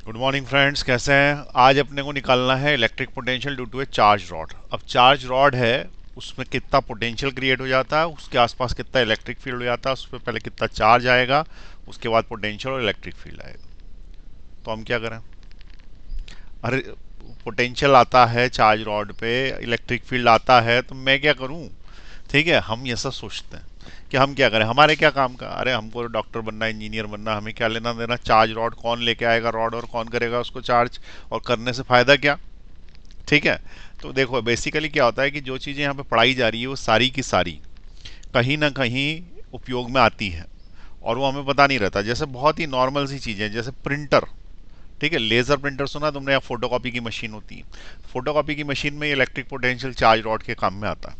Good morning friends, कैसे हैं। आज अपने को निकालना है electric potential due to a charge rod. अब चार्ज रॉड है, उसमें कितना पोटेंशियल क्रिएट हो जाता है, उसके आसपास कितना इलेक्ट्रिक फील्ड हो जाता है, उस पर पहले कितना चार्ज आएगा, उसके बाद पोटेंशियल और इलेक्ट्रिक फील्ड आएगा। तो हम क्या करें। अरे, पोटेंशियल आता है चार्ज रॉड पे, इलेक्ट्रिक फील्ड आता है, तो मैं क्या करूं। ठीक है, हम ये सब सोचते हैं कि हम क्या करें, हमारे क्या काम का। अरे, हमको डॉक्टर बनना, इंजीनियर बनना, हमें क्या लेना देना चार्ज रॉड कौन लेके आएगा रॉड और कौन करेगा उसको चार्ज, और करने से फायदा क्या। ठीक है। तो देखो, बेसिकली क्या होता है कि जो चीज़ें यहाँ पे पढ़ाई जा रही है वो सारी की सारी कहीं ना कहीं उपयोग में आती है, और वो हमें पता नहीं रहता। जैसे बहुत ही नॉर्मल सी चीज़ें, जैसे प्रिंटर। ठीक है, लेजर प्रिंटर सुना तुमने, या फोटोकॉपी की मशीन होती है। फोटोकॉपी की मशीन में इलेक्ट्रिक पोटेंशियल चार्ज रॉड के काम में आता है।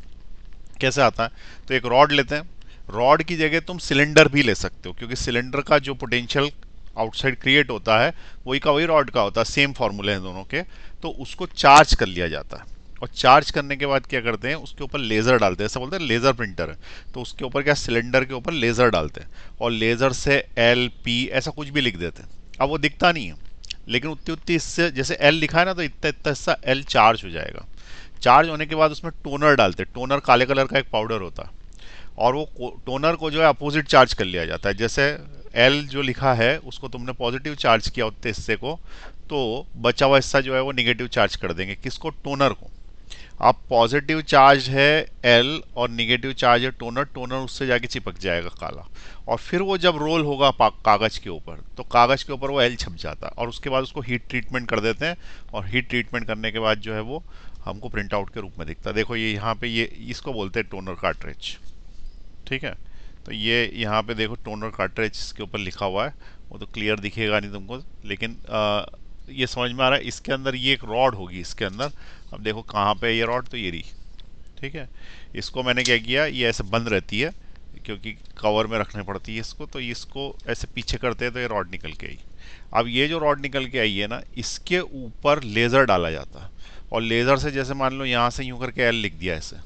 कैसे आता है। तो एक रॉड लेते हैं, रॉड की जगह तुम सिलेंडर भी ले सकते हो, क्योंकि सिलेंडर का जो पोटेंशियल आउटसाइड क्रिएट होता है वही का वही रॉड का होता है, सेम फॉर्मूले हैं दोनों के। तो उसको चार्ज कर लिया जाता है, और चार्ज करने के बाद क्या करते हैं, उसके ऊपर लेजर डालते हैं। ऐसा बोलते हैं लेजर प्रिंटर है, तो उसके ऊपर क्या, सिलेंडर के ऊपर लेजर डालते हैं, और लेजर से एल पी ऐसा कुछ भी लिख देते हैं। अब वो दिखता नहीं है, लेकिन उतनी उतनी इससे, जैसे एल लिखा है ना, तो इतना इतना हिस्सा एल चार्ज हो जाएगा। चार्ज होने के बाद उसमें टोनर डालते हैं। टोनर काले कलर का एक पाउडर होता है, और वो टोनर को जो है अपोजिट चार्ज कर लिया जाता है। जैसे एल जो लिखा है उसको तुमने पॉजिटिव चार्ज किया उतने हिस्से को, तो बचा हुआ हिस्सा जो है वो निगेटिव चार्ज कर देंगे। किसको, टोनर को। अब पॉजिटिव चार्ज है एल और निगेटिव चार्ज है टोनर, टोनर उससे जाके चिपक जाएगा काला, और फिर वो जब रोल होगा कागज के ऊपर, तो कागज के ऊपर वो एल छप जाता है, और उसके बाद उसको हीट ट्रीटमेंट कर देते हैं। और हीट ट्रीटमेंट करने के बाद जो है वो हमको प्रिंट आउट के रूप में दिखता है। देखो, ये यहाँ पे ये इसको बोलते हैं टोनर कार्ट्रिज। ठीक है। तो ये यहाँ पे देखो टोनर कार्ट्रिज इसके ऊपर लिखा हुआ है। वो तो क्लियर दिखेगा नहीं तुमको, लेकिन ये समझ में आ रहा है। इसके अंदर ये एक रॉड होगी इसके अंदर। अब देखो कहाँ पे है ये रॉड, तो ये रही। ठीक है। इसको मैंने क्या किया, ये ऐसे बंद रहती है क्योंकि कवर में रखने पड़ती है इसको, तो इसको ऐसे पीछे करते हैं तो ये रॉड निकल के आई। अब ये जो रॉड निकल के आई है ना, इसके ऊपर लेज़र डाला जाता है, और लेज़र से जैसे मान लो यहाँ से यूँ करके एल लिख दिया ऐसे।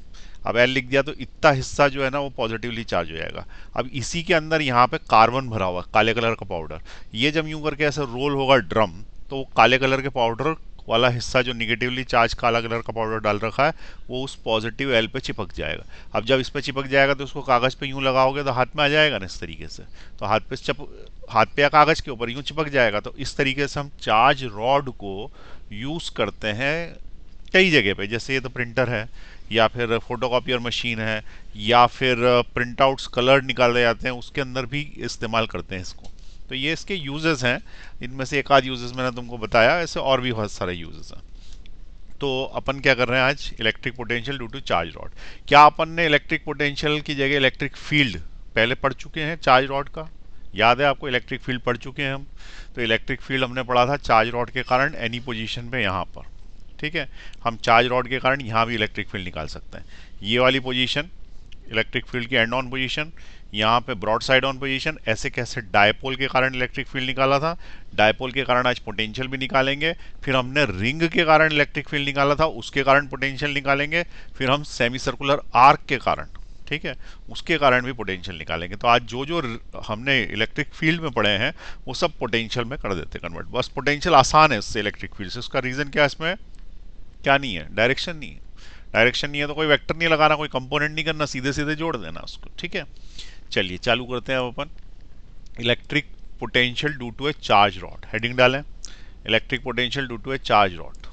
अब एल लिख दिया तो इतना हिस्सा जो है ना वो पॉजिटिवली चार्ज हो जाएगा। अब इसी के अंदर यहाँ पे कार्बन भरा हुआ काले कलर का पाउडर, ये जब यूं करके ऐसे रोल होगा ड्रम, तो वो काले कलर के पाउडर वाला हिस्सा जो निगेटिवली चार्ज काला कलर का पाउडर डाल रखा है, वो उस पॉजिटिव एल पे चिपक जाएगा। अब जब इस पे चिपक जाएगा तो उसको कागज पे यूं लगाओगे तो हाथ में आ जाएगा ना इस तरीके से। तो हाथ पे या कागज के ऊपर यूं चिपक जाएगा। तो इस तरीके से हम चार्ज रॉड को यूज करते हैं कई जगह पे। जैसे ये तो प्रिंटर है, या फिर फोटोकॉपियर मशीन है, या फिर प्रिंट आउट्स कलर निकाले जाते हैं उसके अंदर भी इस्तेमाल करते हैं इसको। तो ये इसके यूजेस हैं। इनमें से एक आध यूजेस मैंने तुमको बताया, ऐसे और भी बहुत सारे यूजेस हैं। तो अपन क्या कर रहे हैं आज, electric potential due to charge rod. क्या अपन ने इलेक्ट्रिक पोटेंशियल की जगह इलेक्ट्रिक फील्ड पहले पढ़ चुके हैं चार्ज रॉड का। याद है आपको, इलेक्ट्रिक फील्ड पढ़ चुके हैं हम। तो इलेक्ट्रिक फील्ड हमने पढ़ा था चार्ज रॉड के कारण एनी पोजीशन पे यहाँ पर। ठीक है। हम चार्ज रॉड के कारण यहाँ भी इलेक्ट्रिक फील्ड निकाल सकते हैं। ये वाली पोजीशन इलेक्ट्रिक फील्ड की एंड ऑन पोजीशन, यहाँ पे ब्रॉड साइड ऑन पोजीशन। ऐसे कैसे डायपोल के कारण इलेक्ट्रिक फील्ड निकाला था, डायपोल के कारण आज पोटेंशियल भी निकालेंगे। फिर हमने रिंग के कारण इलेक्ट्रिक फील्ड निकाला था, उसके कारण पोटेंशियल निकालेंगे। फिर हम सेमी सर्कुलर आर्क के कारण, ठीक है, उसके कारण भी पोटेंशियल निकालेंगे। तो आज जो जो हमने इलेक्ट्रिक फील्ड में पढ़े हैं वो सब पोटेंशियल में कर देते कन्वर्ट। बस पोटेंशियल आसान है इससे इलेक्ट्रिक फील्ड से। उसका रीजन क्या है, इसमें क्या नहीं है, डायरेक्शन नहीं है। डायरेक्शन नहीं है तो कोई वेक्टर नहीं लगाना, कोई कंपोनेंट नहीं करना, सीधे सीधे जोड़ देना उसको। ठीक है। चलिए चालू करते हैं अब अपन। Electric potential due to a charge rod, heading डालें। Electric potential due to a charge rod.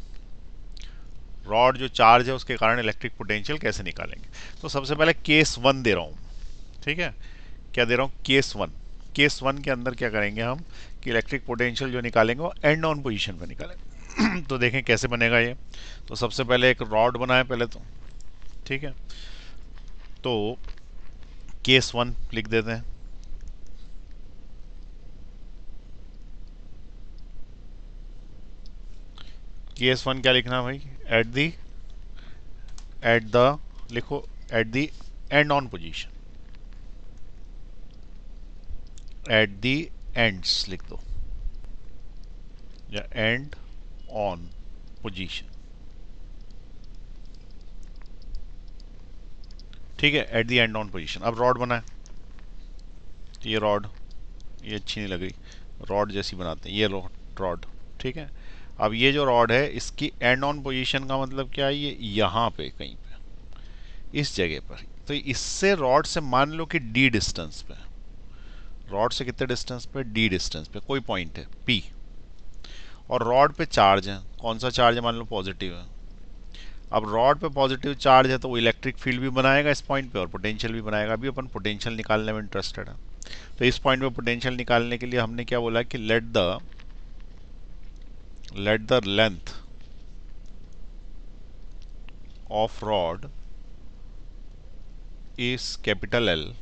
Rod जो चार्ज है उसके कारण इलेक्ट्रिक पोटेंशियल कैसे निकालेंगे। तो सबसे पहले केस वन दे रहा हूँ। ठीक है। क्या दे रहा हूँ, केस वन। केस वन के अंदर क्या करेंगे हम कि इलेक्ट्रिक पोटेंशियल जो निकालेंगे वो एंड ऑन पोजीशन पे निकालेंगे। तो देखें कैसे बनेगा ये। तो सबसे पहले एक रॉड बनाए पहले तो। ठीक है। तो केस वन लिख देते हैं। केस वन क्या लिखना है भाई, एट द लिखो, at the end on position, at the ends लिख दो, या एंड ऑन पोजीशन। ठीक है, at the end on position. अब रॉड बनाए। ये रॉड, ये अच्छी नहीं लग रही, रॉड जैसी बनाते हैं, ये रॉड। ठीक है। अब ये जो रॉड है इसकी एंड ऑन पोजीशन का मतलब क्या है, ये यहाँ पे कहीं पे इस जगह पर। तो इससे रॉड से मान लो कि डी डिस्टेंस पे, रॉड से कितने डिस्टेंस पे, डी डिस्टेंस पे कोई पॉइंट है पी, और रॉड पे चार्ज है, कौन सा चार्ज है, मान लो पॉजिटिव है। अब रॉड पे पॉजिटिव चार्ज है तो वो इलेक्ट्रिक फील्ड भी बनाएगा इस पॉइंट पे और पोटेंशियल भी बनाएगा। अभी अपन पोटेंशियल निकालने में इंटरेस्टेड है। तो इस पॉइंट पे पोटेंशियल निकालने के लिए हमने क्या बोला कि let the length of rod is capital L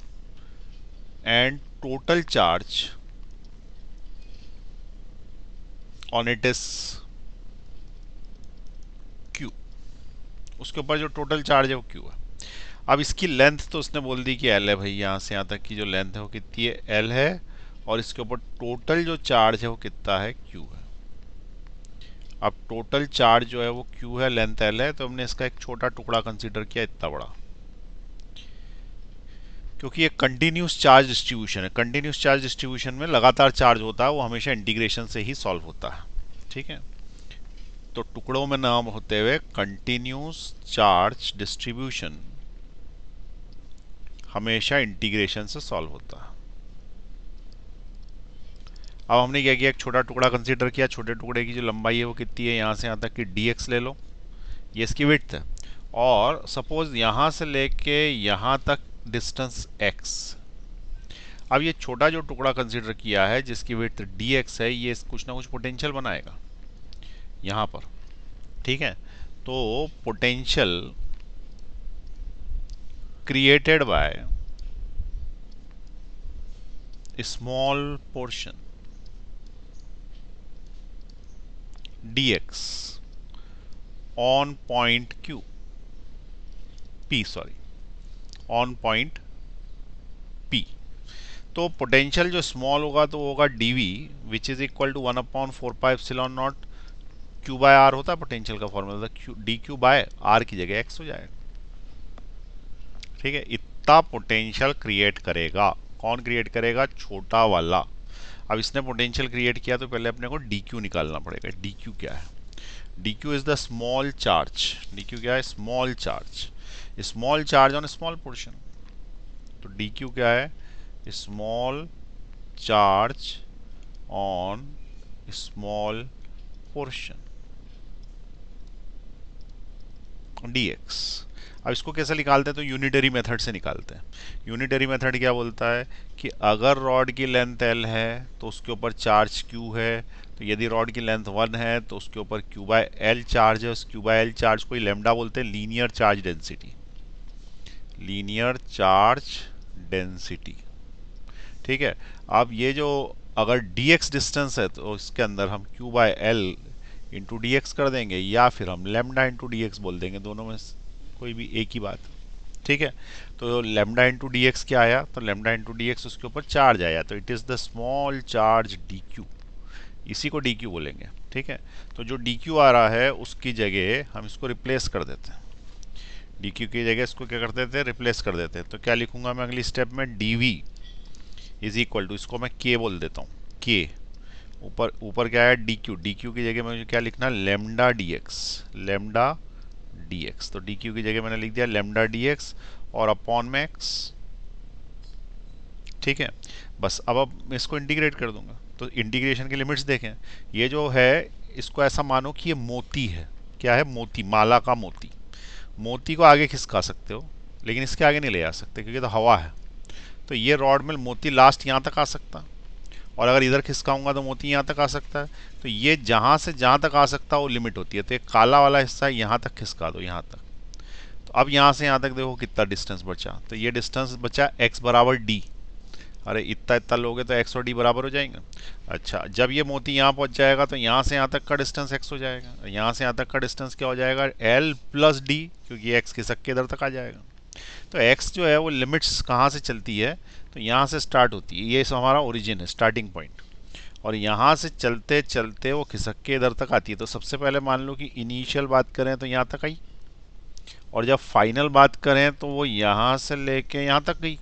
and total charge on it is Q. उसके ऊपर जो टोटल चार्ज है वो क्यू है। अब इसकी लेंथ तो उसने बोल दी कि एल है भाई, यहाँ से यहाँ तक की जो लेंथ है वो कितनी है, एल है, और इसके ऊपर टोटल जो चार्ज है वो कितना है, क्यू है। अब टोटल चार्ज जो है वो क्यू है, लेंथ एल है, तो हमने इसका एक छोटा टुकड़ा कंसीडर किया इतना बड़ा, क्योंकि ये कंटिन्यूस चार्ज डिस्ट्रीब्यूशन है। कंटिन्यूस चार्ज डिस्ट्रीब्यूशन में लगातार चार्ज होता है, वो हमेशा इंटीग्रेशन से ही सॉल्व होता है। ठीक है, तो टुकड़ों में नाम होते हुए कंटिन्यूस चार्ज डिस्ट्रीब्यूशन हमेशा इंटीग्रेशन से सॉल्व होता है। अब हमने क्या किया, एक छोटा टुकड़ा कंसीडर किया, छोटे टुकड़े की जो लंबाई है वो कितनी है, यहाँ से यहाँ तक की dx ले लो, ये इसकी विड्थ है, और सपोज यहाँ से लेके यहाँ तक डिस्टेंस x। अब ये छोटा जो टुकड़ा कंसीडर किया है जिसकी विड्थ dx है, ये कुछ ना कुछ पोटेंशियल बनाएगा यहाँ पर। ठीक है, तो potential created by small portion dx on point q p, sorry on point p। तो पोटेंशियल जो स्मॉल होगा तो होगा dv which is equal to 1/4πε0 q by r होता है पोटेंशियल का फॉर्मूला, dq बाय r की जगह x हो जाएगा। ठीक है, इतना पोटेंशियल क्रिएट करेगा। कौन क्रिएट करेगा, छोटा वाला। अब इसने पोटेंशियल क्रिएट किया तो पहले अपने को dq निकालना पड़ेगा। dq क्या है, dq is the small charge. dq क्या है, small charge, small charge on small portion. तो dq क्या है, small charge on small portion dx। अब इसको कैसे निकालते हैं, तो यूनिटरी मेथड से निकालते हैं। यूनिटरी मेथड क्या बोलता है कि अगर रॉड की लेंथ l है तो उसके ऊपर चार्ज q है, तो यदि रॉड की लेंथ 1 है तो उसके ऊपर q बाय l चार्ज है। उस q बाय l चार्ज को लैम्डा बोलते हैं, linear charge density, linear charge density. ठीक है, अब ये जो अगर dx डिस्टेंस है तो इसके अंदर हम q by l into d x कर देंगे, या फिर हम लेमडा इंटू डी एक्स बोल देंगे, दोनों में कोई भी एक ही बात। ठीक है, तो लेमडा इंटू डी एक्स क्या आया, तो लेमडा इंटू डी एक्स उसके ऊपर चार्ज आया, तो it is the small charge D Q, इसी को डी क्यू बोलेंगे। ठीक है, तो जो डी क्यू आ रहा है उसकी जगह हम इसको रिप्लेस कर देते हैं, डी क्यू की जगह इसको क्या कर देते हैं, रिप्लेस कर देते हैं। तो क्या लिखूंगा मैं अगली स्टेप में, d v is equal to, इसको मैं के बोल देता हूँ, के ऊपर ऊपर क्या है, डी क्यू, डी क्यू की जगह मुझे क्या लिखना, lambda D x, lambda D x. तो डी क्यू की जगह मैंने लिख दिया लेमडा डी एक्स और अपॉन में एक्स। ठीक है, बस अब मैं इसको इंटीग्रेट कर दूंगा। तो इंटीग्रेशन की लिमिट्स देखें, ये जो है इसको ऐसा मानो कि ये मोती है। क्या है, मोती, माला का मोती। मोती को आगे खिसका सकते हो लेकिन इसके आगे नहीं ले जा सकते क्योंकि तो हवा है। तो ये रॉड में मोती लास्ट यहाँ तक आ सकता, और अगर इधर खिसकाऊंगा तो मोती यहाँ तक आ सकता है। तो ये जहाँ से जहाँ तक आ सकता है वो लिमिट होती है। तो एक काला वाला हिस्सा है, यहाँ तक खिसका दो, यहाँ तक। तो अब यहाँ से यहाँ तक देखो कितना डिस्टेंस बचा, तो ये डिस्टेंस बचा x बराबर d। अरे इतना इतना लोगे तो x और d बराबर हो जाएंगे। अच्छा, जब ये मोती यहाँ पहुँच जाएगा तो यहाँ से यहाँ तक का डिस्टेंस x हो जाएगा, यहाँ से यहाँ तक का डिस्टेंस क्या हो जाएगा, l प्लस d, क्योंकि x खिसक के इधर तक आ जाएगा। तो x जो है वो लिमिट्स कहाँ से चलती है, तो यहाँ से स्टार्ट होती है, ये हमारा ओरिजिन है, स्टार्टिंग पॉइंट, और यहाँ से चलते चलते वो खिसक के इधर तक आती है। तो सबसे पहले मान लो कि इनिशियल बात करें तो यहाँ तक आई, और जब फाइनल बात करें तो वो यहाँ से लेके यहाँ तक गई।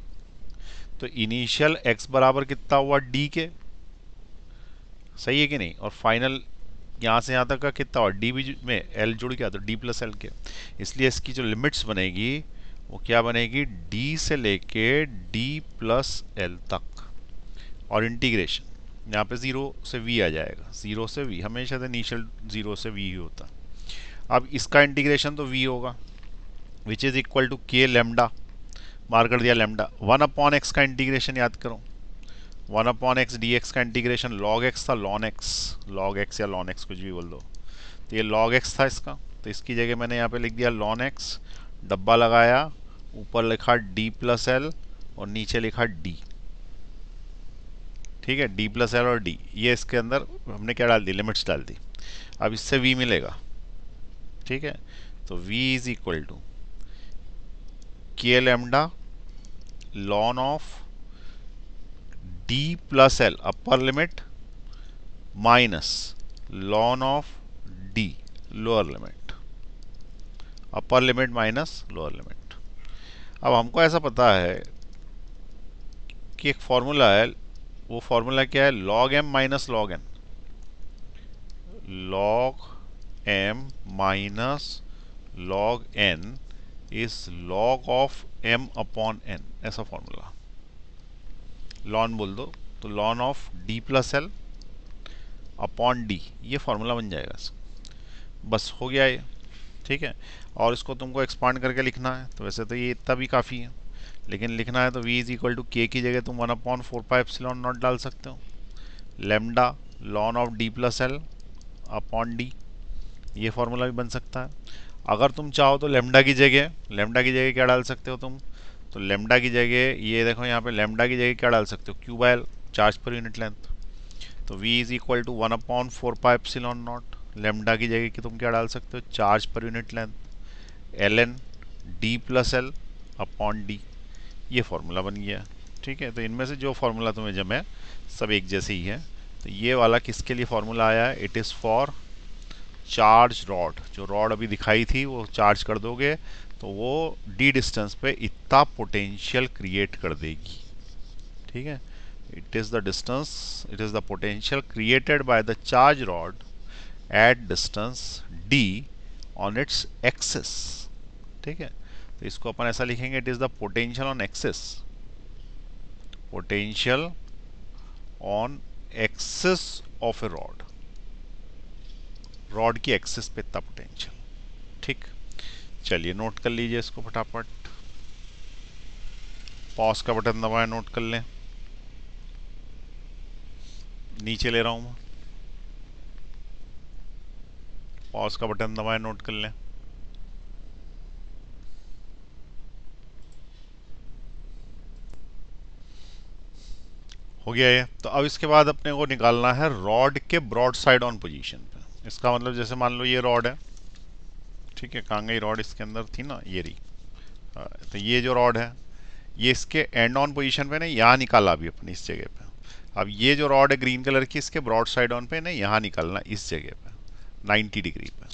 तो इनिशियल x बराबर कितना हुआ, d के, सही है कि नहीं, और फाइनल यहाँ से यहाँ तक का कितना और डी भी में एल जुड़ गया तो डी प्लस एल के, इसलिए इसकी जो लिमिट्स बनेगी वो क्या बनेगी, डी से लेके डी प्लस एल तक, और इंटीग्रेशन यहाँ पे ज़ीरो से वी आ जाएगा, ज़ीरो से वी, हमेशा से इनिशियल ज़ीरो से वी ही होता। अब इसका इंटीग्रेशन तो वी होगा, which is equal to K lambda, मार कर दिया लेमडा, 1/x का इंटीग्रेशन याद करो, 1/x dx का इंटीग्रेशन लॉग एक्स था, लॉग एक्स या लॉन एक्स कुछ भी बोल दो, तो ये लॉग एक्स था इसका, तो इसकी जगह मैंने यहाँ पे लिख दिया लॉन एक्स, डब्बा लगाया, ऊपर लिखा डी प्लस एल और नीचे लिखा डी। ठीक है, डी प्लस एल और डी, ये इसके अंदर हमने क्या डाल दी, लिमिट्स डाल दी। अब इससे v मिलेगा, ठीक है, तो v is equal to K lambda lawn of D plus L upper limit minus lawn of D lower limit, upper limit minus lower limit. अब हमको ऐसा पता है कि एक फॉर्मूला है, वो फॉर्मूला क्या है, log m minus log n, log m minus log n is log of m upon n, ऐसा फॉर्मूला, लॉन बोल दो तो ln of d plus l upon d, ये फॉर्मूला बन जाएगा, बस हो गया ये। ठीक है, और इसको तुमको एक्सपांड करके लिखना है, तो वैसे तो ये इतना भी काफ़ी है, लेकिन लिखना है तो v इज इक्वल टू के की जगह तुम 1/4π नॉट डाल सकते हो, lambda lawn of d plus l upon d, ये फॉर्मूला भी बन सकता है। अगर तुम चाहो तो लेमडा की जगह क्या डाल सकते हो तुम, तो लेमडा की जगह ये देखो यहाँ पे लेमडा की जगह क्या डाल सकते हो, Q by L, charge per unit length, तो v is equal to 1/4π0, lambda की जगह की तुम क्या डाल सकते हो, charge per unit length, l n d plus l upon d, ये फॉर्मूला बन गया। ठीक है, तो इनमें से जो फॉर्मूला तुम्हें जमे सब एक जैसे ही है, तो ये वाला किसके लिए फॉर्मूला आया है, it is for charge rod, जो रॉड अभी दिखाई थी वो चार्ज कर दोगे तो वो डी डिस्टेंस पे इतना पोटेंशियल क्रिएट कर देगी। ठीक है, it is the distance, it is the potential created by the charge rod at distance D on its axis. ठीक है, तो इसको अपन ऐसा लिखेंगे, it is the potential on axis, potential on axis of A rod, rod की axis पे इतना potential. ठीक, चलिए नोट कर लीजिए इसको फटाफट, पॉज का बटन दबाएं, नोट कर लें, नीचे ले रहा हूं मैं, पॉज का बटन दबाएं, नोट कर लें। हो गया ये, तो अब इसके बाद अपने को निकालना है रॉड के ब्रॉड साइड ऑन पोजीशन पे। इसका मतलब जैसे मान लो ये रॉड है, ठीक है, कहाँ गई रॉड, इसके अंदर थी ना, ये रही, तो ये जो रॉड है ये इसके एंड ऑन पोजीशन पे नहीं, यहाँ निकाला अभी अपनी इस जगह पे। अब ये जो रॉड है ग्रीन कलर की, इसके ब्रॉड साइड ऑन पे नहीं, यहाँ निकालना इस जगह पे 90 डिग्री पे,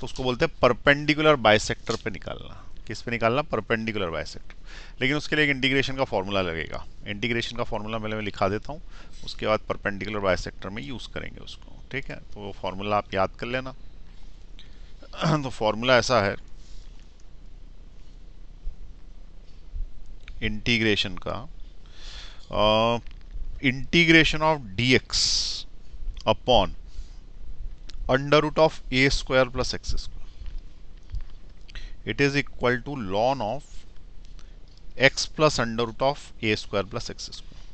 तो उसको बोलते हैं परपेंडिकुलर बाइसेक्टर पे निकालना। किस पे निकालना, परपेंडिकुलर बाइसेक्टर। लेकिन उसके लिए एक इंटीग्रेशन का फॉर्मूला लगेगा, इंटीग्रेशन का फॉर्मूला पहले मैं लिखा देता हूँ, उसके बाद परपेंडिकुलर बाइसेक्टर में यूज़ करेंगे उसको। ठीक है, तो वो फॉर्मूला आप याद कर लेना। तो फॉर्मूला ऐसा है इंटीग्रेशन का, integration of d x upon under root of A square plus x square, it is equal to ln of x plus under root of A square plus x square.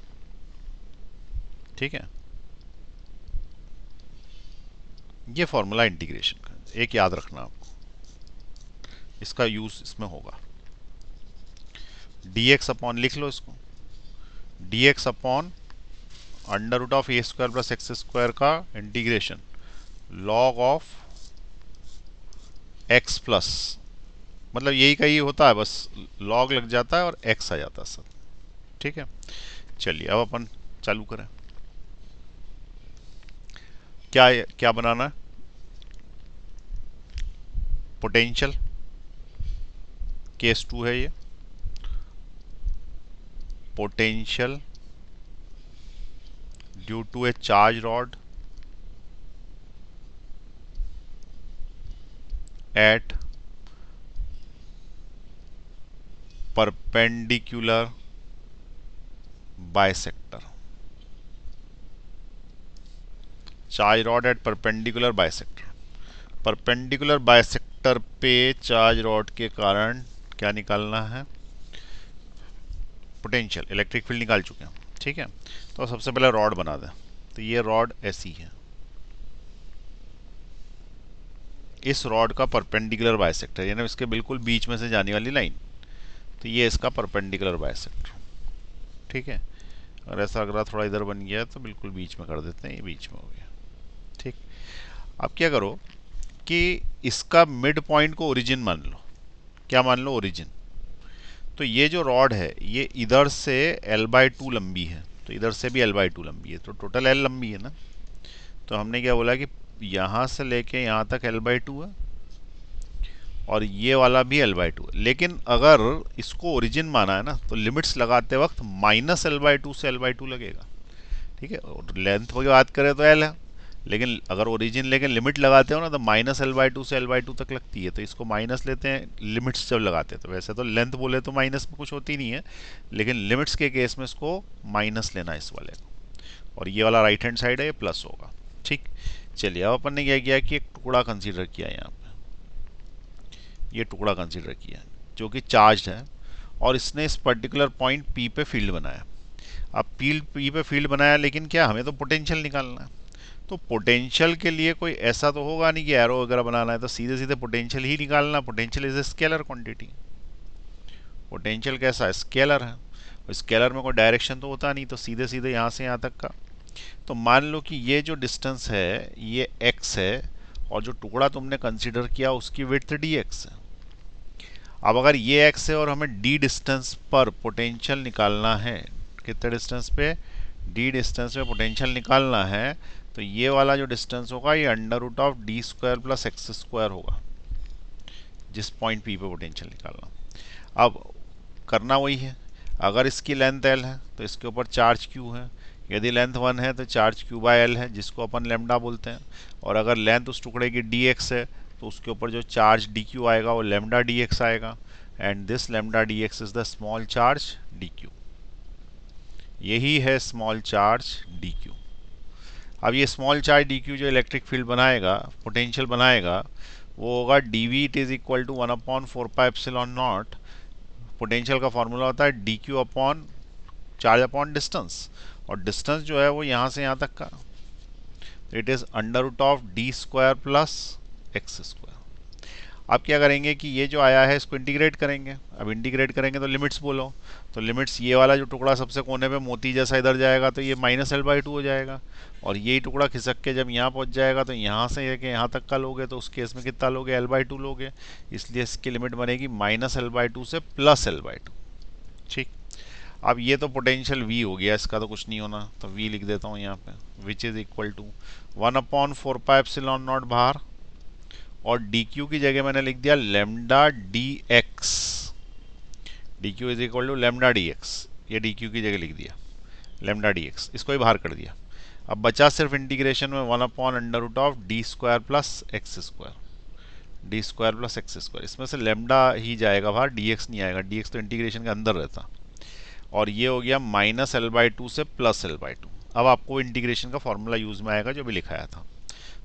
ठीक है, ये formula integration का, एक याद रखना आपको, इसका use इसमें होगा। डी एक्स अपॉन लिख लो इसको, D x upon under root of A square plus x square का integration log of x plus, मतलब यही का ही होता है, बस लॉग लग जाता है और एक्स आ जाता है सर। ठीक है, चलिए अब अपन चालू करें, क्या क्या बनाना है, पोटेंशियल, केस 2 है ये, potential due to a charge rod at perpendicular bisector, charge rod at perpendicular bisector. Perpendicular bisector पे चार्ज रॉड के कारण क्या निकालना है, पोटेंशियल, इलेक्ट्रिक फील्ड निकाल चुके हैं, ठीक है। तो सबसे पहले रॉड बना दें, तो ये रॉड ऐसी है, इस रॉड का परपेंडिकुलर बाइसेक्टर यानी इसके बिल्कुल बीच में से जाने वाली लाइन, तो ये इसका परपेंडिकुलर बाइसेक्टर, ठीक है। और ऐसा लग रहा थोड़ा इधर बन गया तो बिल्कुल बीच में कर देते हैं, ये बीच में हो गया, ठीक। अब क्या करो कि इसका मिड पॉइंट को ओरिजिन मान लो, क्या मान लो, ओरिजिन। तो ये जो रॉड है ये इधर से l/2 लंबी है, तो इधर से भी l/2 लंबी है, तो टोटल l लंबी है ना। तो हमने क्या बोला कि यहाँ से लेके यहाँ तक l/2 है और ये वाला भी l/2 है। लेकिन अगर इसको ओरिजिन माना है ना तो लिमिट्स लगाते वक्त -l/2 से l/2 लगेगा, ठीक है। और लेंथ की बात करें तो l है, लेकिन अगर ओरिजिन लेके लिमिट लगाते हो ना तो -l/2 से l/2 तक लगती है, तो इसको माइनस लेते हैं लिमिट्स जब लगाते हैं। तो वैसे तो लेंथ बोले तो माइनस में कुछ होती नहीं है, लेकिन लिमिट्स के केस में इसको माइनस लेना है इस वाले को, और ये वाला राइट हैंड साइड है, ये प्लस होगा, ठीक। चलिए अब अपन ने क्या किया कि एक टुकड़ा कंसीडर किया, यहाँ पे ये टुकड़ा कंसीडर किया जो कि चार्ज है, और इसने इस पर्टिकुलर पॉइंट P पे फील्ड बनाया। अब P पे फील्ड बनाया, लेकिन क्या हमें तो पोटेंशियल निकालना है। तो पोटेंशियल के लिए कोई ऐसा तो होगा नहीं कि एरो वगैरह बनाना है, तो सीधे सीधे पोटेंशियल ही निकालना। Potential is a scalar quantity, potential कैसा है, स्केलर है। स्केलर में कोई डायरेक्शन तो होता नहीं, तो सीधे सीधे यहाँ से यहाँ तक का। तो मान लो कि ये जो डिस्टेंस है ये x है, और जो टुकड़ा तुमने कंसीडर किया उसकी विड्थ dx है। अब अगर ये x है और हमें d डिस्टेंस पर पोटेंशियल निकालना है, कितने डिस्टेंस पे, d डिस्टेंस पे पोटेंशियल निकालना है, तो ये वाला जो डिस्टेंस होगा ये √d² + x² होगा, जिस पॉइंट P पे पोटेंशियल निकालना। अब करना वही है, अगर इसकी लेंथ l है तो इसके ऊपर चार्ज q है, यदि लेंथ 1 है तो चार्ज q/l है, जिसको अपन लैम्डा बोलते हैं। और अगर लेंथ उस टुकड़े की dx है तो उसके ऊपर जो चार्ज dq आएगा वो लैम्डा dx आएगा, and this lambda dx is the small charge dq। यही है स्मॉल चार्ज dq। अब ये स्मॉल चार्ज dq जो इलेक्ट्रिक फील्ड बनाएगा, पोटेंशियल बनाएगा, वो होगा dv it is equal to 1/4πε0। Potential का फॉर्मूला होता है dq upon charge upon distance, और डिस्टेंस जो है वो यहाँ से यहाँ तक का, इट इज √d² + x²। अब क्या करेंगे कि ये जो आया है इसको इंटीग्रेट करेंगे। अब इंटीग्रेट करेंगे तो लिमिट्स बोलो, तो लिमिट्स ये वाला जो टुकड़ा सबसे कोने पे मोती जैसा इधर जाएगा तो ये -l/2 हो जाएगा, और यही टुकड़ा खिसक के जब यहाँ पहुँच जाएगा तो यहाँ से ये कि यहाँ तक का लोगे, तो उस केस में कितना लोगे, l/2 लोगे, इसलिए इसकी लिमिट बनेगी -l/2 से +l/2, ठीक। अब ये तो पोटेंशियल V हो गया, इसका तो कुछ नहीं होना, तो V लिख देता हूँ यहाँ पे, विच इज इक्वल टू 1/4πε0 बाहर, और dq की जगह मैंने लिख दिया lambda dx, dq is equal to lambda dx, ये dq की जगह लिख दिया लैम्डा dx, इसको ही बाहर कर दिया। अब बचा सिर्फ इंटीग्रेशन में 1/√d² + x², d² + x², इसमें से लैम्डा ही जाएगा बाहर, dx नहीं आएगा, dx तो इंटीग्रेशन के अंदर रहता, और ये हो गया -l/2 से +l/2। अब आपको इंटीग्रेशन का फॉर्मूला यूज में आएगा जो भी लिखाया था,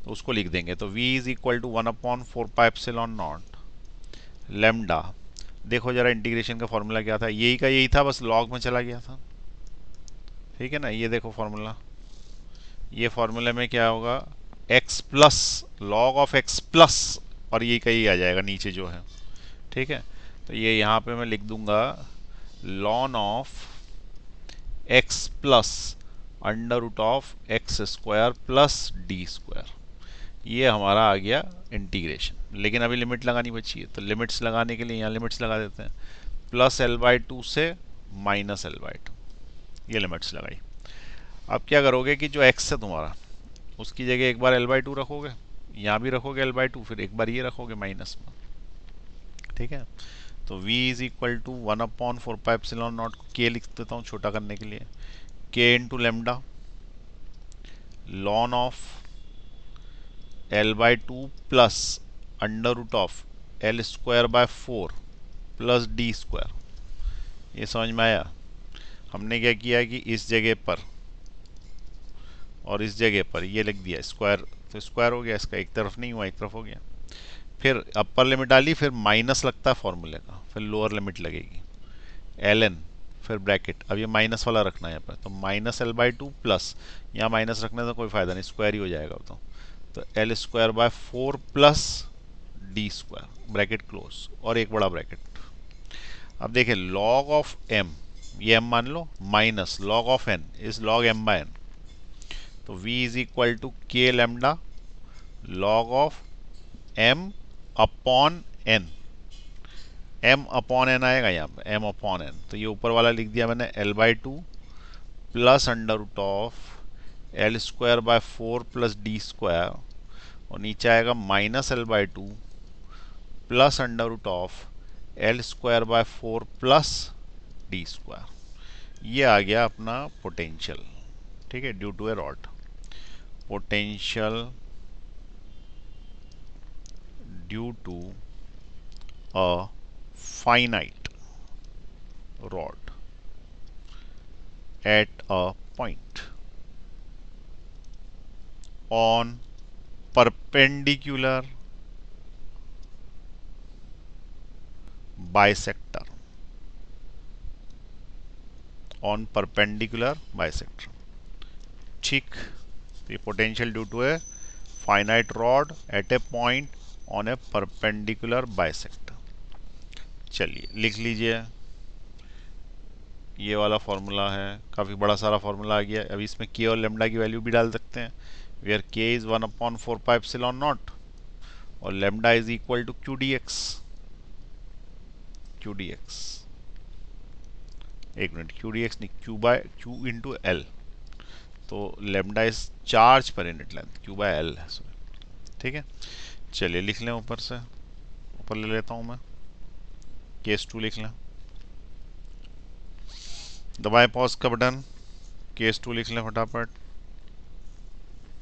तो उसको लिख देंगे। तो v is equal to 1/4πε0 lambda, देखो जरा इंटीग्रेशन का फॉर्मूला क्या था, यही का यही था, बस लॉग में चला गया था, ठीक है ना। ये देखो फॉर्मूला, ये फॉर्मूले में क्या होगा, x plus log of x plus, और यही का यही आ जाएगा नीचे जो है, ठीक है। तो ये यहाँ पे मैं लिख दूंगा ln of x plus √x² + d², ये हमारा आ गया इंटीग्रेशन। लेकिन अभी लिमिट लगानी बची है, तो लिमिट्स लगाने के लिए यहाँ लिमिट्स लगा देते हैं, +l/2 से -l/2, ये लिमिट्स लगाई। अब क्या करोगे कि जो x है तुम्हारा, उसकी जगह एक बार l/2 रखोगे, यहाँ भी रखोगे l/2, फिर एक बार ये रखोगे माइनस में, ठीक है। तो v इज इक्वल टू 1/4πε0 को k लिख देता हूँ छोटा करने के लिए, k into lambda ln of l/2 plus under root of l square by 4 plus D square. ये समझ में आया? हमने क्या किया कि इस जगह पर और इस जगह पर ये लिख दिया स्क्वायर, तो स्क्वायर हो गया, इसका एक तरफ नहीं हुआ एक तरफ हो गया। फिर अपर लिमिट डाली, फिर माइनस लगता है फॉर्मूले का, फिर लोअर लिमिट लगेगी एल एन, फिर ब्रैकेट। अब ये माइनस वाला रखना है यहाँ पर, तो minus l by two plus, यहाँ माइनस रखने से कोई फ़ायदा नहीं, स्क्वायर ही हो जाएगा तो L square by 4 plus D square, bracket close, और एक बड़ा ब्रैकेट। अब देखिए लॉग ऑफ एम, ये एम मान लो, minus log of N is log M by N, तो v is equal to K lambda log of m upon n। m upon n आएगा यहाँ पे, m अपॉन n, तो ये ऊपर वाला लिख दिया मैंने l by two plus under root of l square by 4 plus D square, और नीचे आएगा minus l by two plus under root of l square by 4 plus D square. ये आ गया अपना पोटेंशियल, ठीक है, due to a rod. Potential due to a finite rod at a point on perpendicular bisector, on perpendicular bisector। ठीक, ये potential due to a finite rod at a point on a perpendicular bisector. चलिए लिख लीजिए, ये वाला formula है, काफ़ी बड़ा सारा फॉर्मूला आ गया। अभी इसमें के और लेमडा की वैल्यू भी डाल सकते हैं, where K is 1/4 epsilon naught और lambda is equal to Q D X. Q D X, एक मिनट, क्यू डी एक्स नहीं, Q by Q into L, तो lambda is charge per unit length, Q by L है, ठीक है। चलिए लिख लें, ऊपर से ऊपर ले लेता हूँ मैं, केस 2 लिख लें, दबाएं पॉज का बटन, केस 2 लिख लें फटाफट।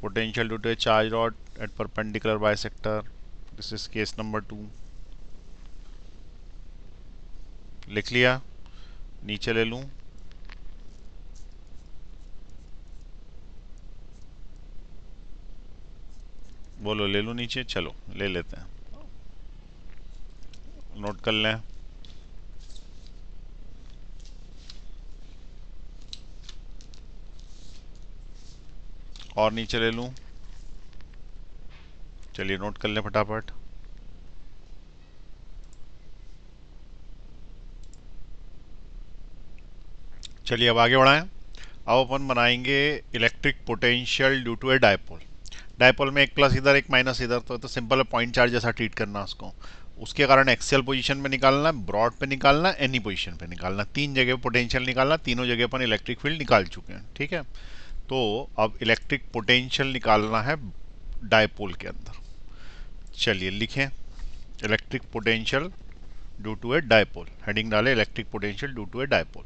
Potential due to a charge rod at perpendicular bisector, this is case number 2। लिख लिया, नीचे ले लूं, बोलो ले लूं नीचे, चलो ले लेते हैं, नोट कर लें। और नीचे ले लूं, चलिए नोट कर लें फटाफट। चलिए अब आगे बढ़ाएं। अब अपन बनाएंगे electric potential due to a dipole. Dipole में एक प्लस इधर एक माइनस इधर, तो सिंपल है, पॉइंट चार्ज जैसा ट्रीट करना उसको। उसके कारण एक्सियल पोजीशन पे निकालना, ब्रॉड पे निकालना, एनी पोजीशन पे निकालना, तीन जगह पोटेंशियल निकालना, तीनों जगह अपन इलेक्ट्रिक फील्ड निकाल चुके हैं, ठीक है। तो अब इलेक्ट्रिक पोटेंशियल निकालना है डायपोल के अंदर। चलिए लिखें, electric potential due to a dipole, heading डाले electric potential due to a dipole.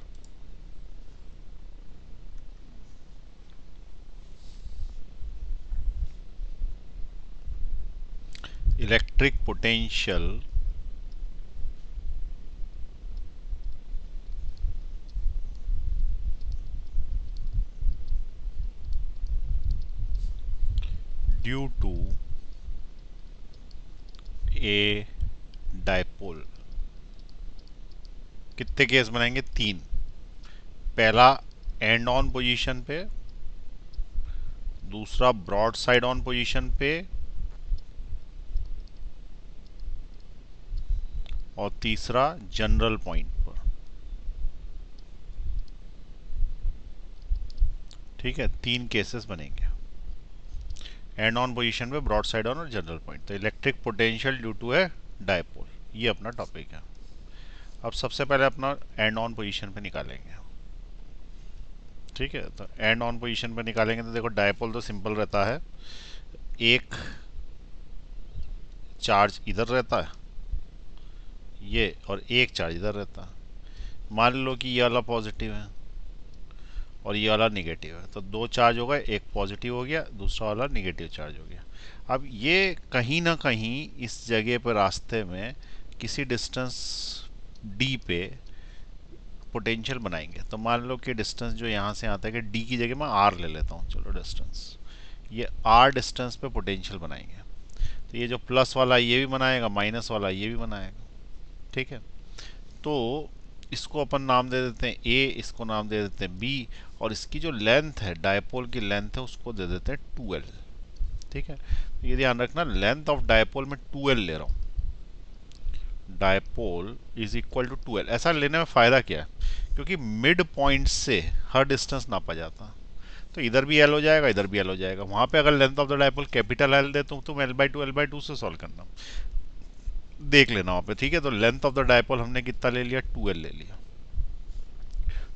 Electric potential due to a dipole. कितने केस बनाएंगे? 3। पहला एंड ऑन पोजीशन पे, दूसरा ब्रॉड साइड ऑन पोजीशन पे, और तीसरा जनरल पॉइंट पर, ठीक है। 3 केसेस बनेंगे, एंड ऑन पोजीशन पे, ब्रॉड साइड ऑन और जनरल पॉइंट। तो electric potential due to a dipole, ये अपना टॉपिक है। अब सबसे पहले अपना एंड ऑन पोजीशन पे निकालेंगे, ठीक है। तो एंड ऑन पोजीशन पे निकालेंगे, तो देखो डायपोल तो सिंपल रहता है, एक चार्ज इधर रहता है ये, और एक चार्ज इधर रहता है। मान लो कि ये वाला पॉजिटिव है और ये वाला निगेटिव है, तो 2 चार्ज हो गए, एक पॉजिटिव हो गया, दूसरा वाला निगेटिव चार्ज हो गया। अब ये कहीं ना कहीं इस जगह पर रास्ते में किसी डिस्टेंस डी पे पोटेंशियल बनाएंगे। तो मान लो कि डिस्टेंस जो यहाँ से आता है कि डी की जगह मैं आर ले लेता हूँ, चलो डिस्टेंस, ये आर डिस्टेंस पे पोटेंशियल बनाएंगे। तो ये जो प्लस वाला ये भी बनाएगा, माइनस वाला ये भी बनाएगा। ठीक है, तो इसको अपन नाम दे देते हैं ए, इसको नाम दे देते हैं बी, और इसकी जो लेंथ है, डायपोल की लेंथ है, उसको दे देते हैं 2l। ठीक है, तो ये ध्यान रखना, लेंथ ऑफ डायपोल में 2l ले रहा हूँ, dipole is equal to 2l। ऐसा लेने में फ़ायदा क्या है, क्योंकि मिड पॉइंट से हर डिस्टेंस नापा जाता, तो इधर भी एल हो जाएगा, इधर भी एल हो जाएगा। वहाँ पे अगर length of the dipole capital L दे तो तुम एल बाई टू से सॉल्व करना, देख लेना वहाँ पे। ठीक है, तो लेंथ ऑफ द डायपोल हमने कितना ले लिया, 2l ले लिया,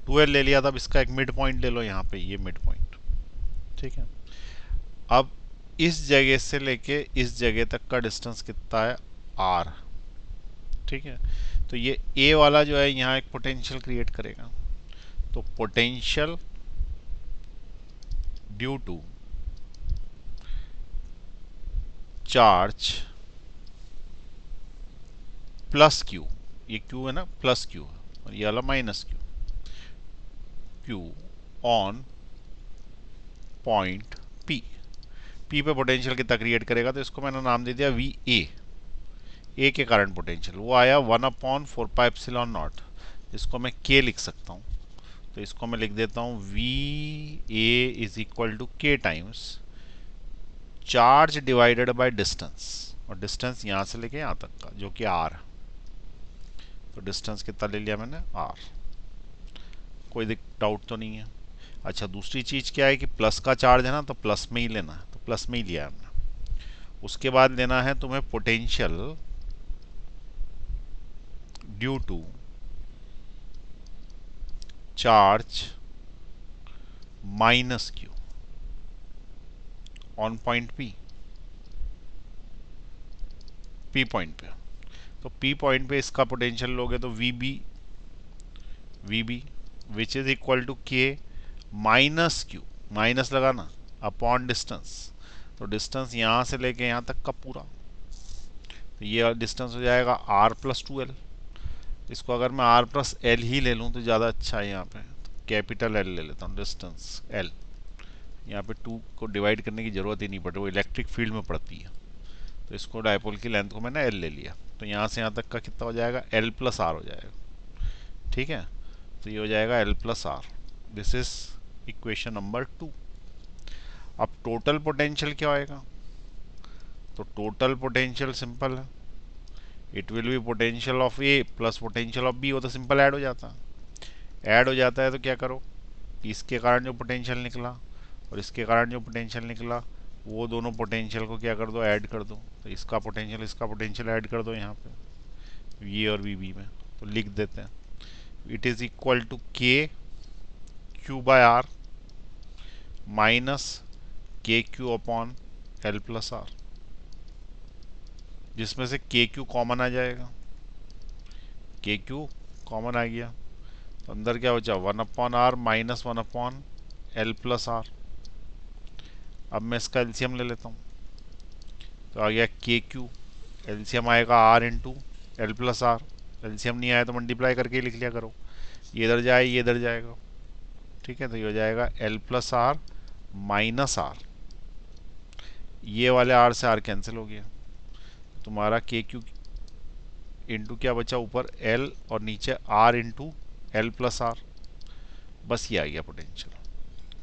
2l ले लिया। तब इसका एक मिड पॉइंट ले लो यहाँ पे, ये मिड पॉइंट। ठीक है, अब इस जगह से लेके इस जगह तक का डिस्टेंस कितना है, r। ठीक है, तो ये a वाला जो है यहाँ एक पोटेंशियल क्रिएट करेगा। तो potential due to charge plus q, ये क्यू है ना, प्लस क्यू है, और ये वाला minus q, q on point p. P पे पोटेंशियल कितना क्रिएट करेगा, तो इसको मैंने नाम दे दिया वी ए के कारण पोटेंशियल वो आया 1/4πε0, इसको मैं के लिख सकता हूँ। तो इसको मैं लिख देता हूँ V A is equal to K times charge divided by distance, और डिस्टेंस यहाँ से लेके यहाँ तक का जो कि आर। तो डिस्टेंस कितना ले लिया मैंने, आर। कोई डाउट तो नहीं है। अच्छा, दूसरी चीज़ क्या है कि प्लस का चार्ज है ना, तो प्लस में ही लेना है, तो प्लस में ही लिया हमने। उसके बाद लेना है तुम्हें potential due to charge minus q on point p, p point पे। तो पी पॉइंट पे इसका पोटेंशियल लोगे तो v b which is equal to k minus q, minus लगाना, अपॉन डिस्टेंस। तो डिस्टेंस यहाँ से लेके यहाँ तक का पूरा, तो ये डिस्टेंस हो जाएगा आर प्लस 2l। इसको अगर मैं आर प्लस एल ही ले लूँ तो ज़्यादा अच्छा है। यहाँ पे तो कैपिटल एल ले लेता हूँ, डिस्टेंस एल। यहाँ पे 2 को डिवाइड करने की ज़रूरत ही नहीं पड़ती, वो इलेक्ट्रिक फील्ड में पड़ती है। तो इसको डायपोल की लेंथ को मैंने एल ले लिया, तो यहाँ से यहाँ तक का कितना हो जाएगा, एल प्लस आर हो जाएगा। ठीक है, तो ये हो जाएगा l plus r. This is equation number 2। अब टोटल पोटेंशियल क्या होएगा, तो टोटल पोटेंशियल सिंपल है, it will be potential of a plus potential of b. वो तो सिंपल ऐड हो जाता है, ऐड हो जाता है। तो क्या करो, इसके कारण जो पोटेंशियल निकला और इसके कारण जो पोटेंशियल निकला, वो दोनों पोटेंशियल को क्या कर दो, ऐड कर दो। तो इसका पोटेंशियल ऐड कर दो यहाँ पे ये और वी में। तो लिख देते हैं it is equal to k q by r minus k q upon l plus r, जिसमें से के क्यू कॉमन आ जाएगा, के क्यू कॉमन आ गया। तो अंदर क्या बचा, 1/r minus 1/l plus are. अब मैं इसका एलसीएम ले लेता हूँ, तो आ गया के क्यू, एलसीएम आएगा r into l plus r. LCM नहीं आया तो मल्टीप्लाई करके लिख लिया करो, ये इधर जाए ये इधर जाएगा। ठीक है, तो ये हो जाएगा l plus r minus r, ये वाले आर से आर कैंसिल हो गया। तुम्हारा के क्यू इंटू क्या बचा, ऊपर एल और नीचे r into l plus r. बस ये आ गया पोटेंशियल।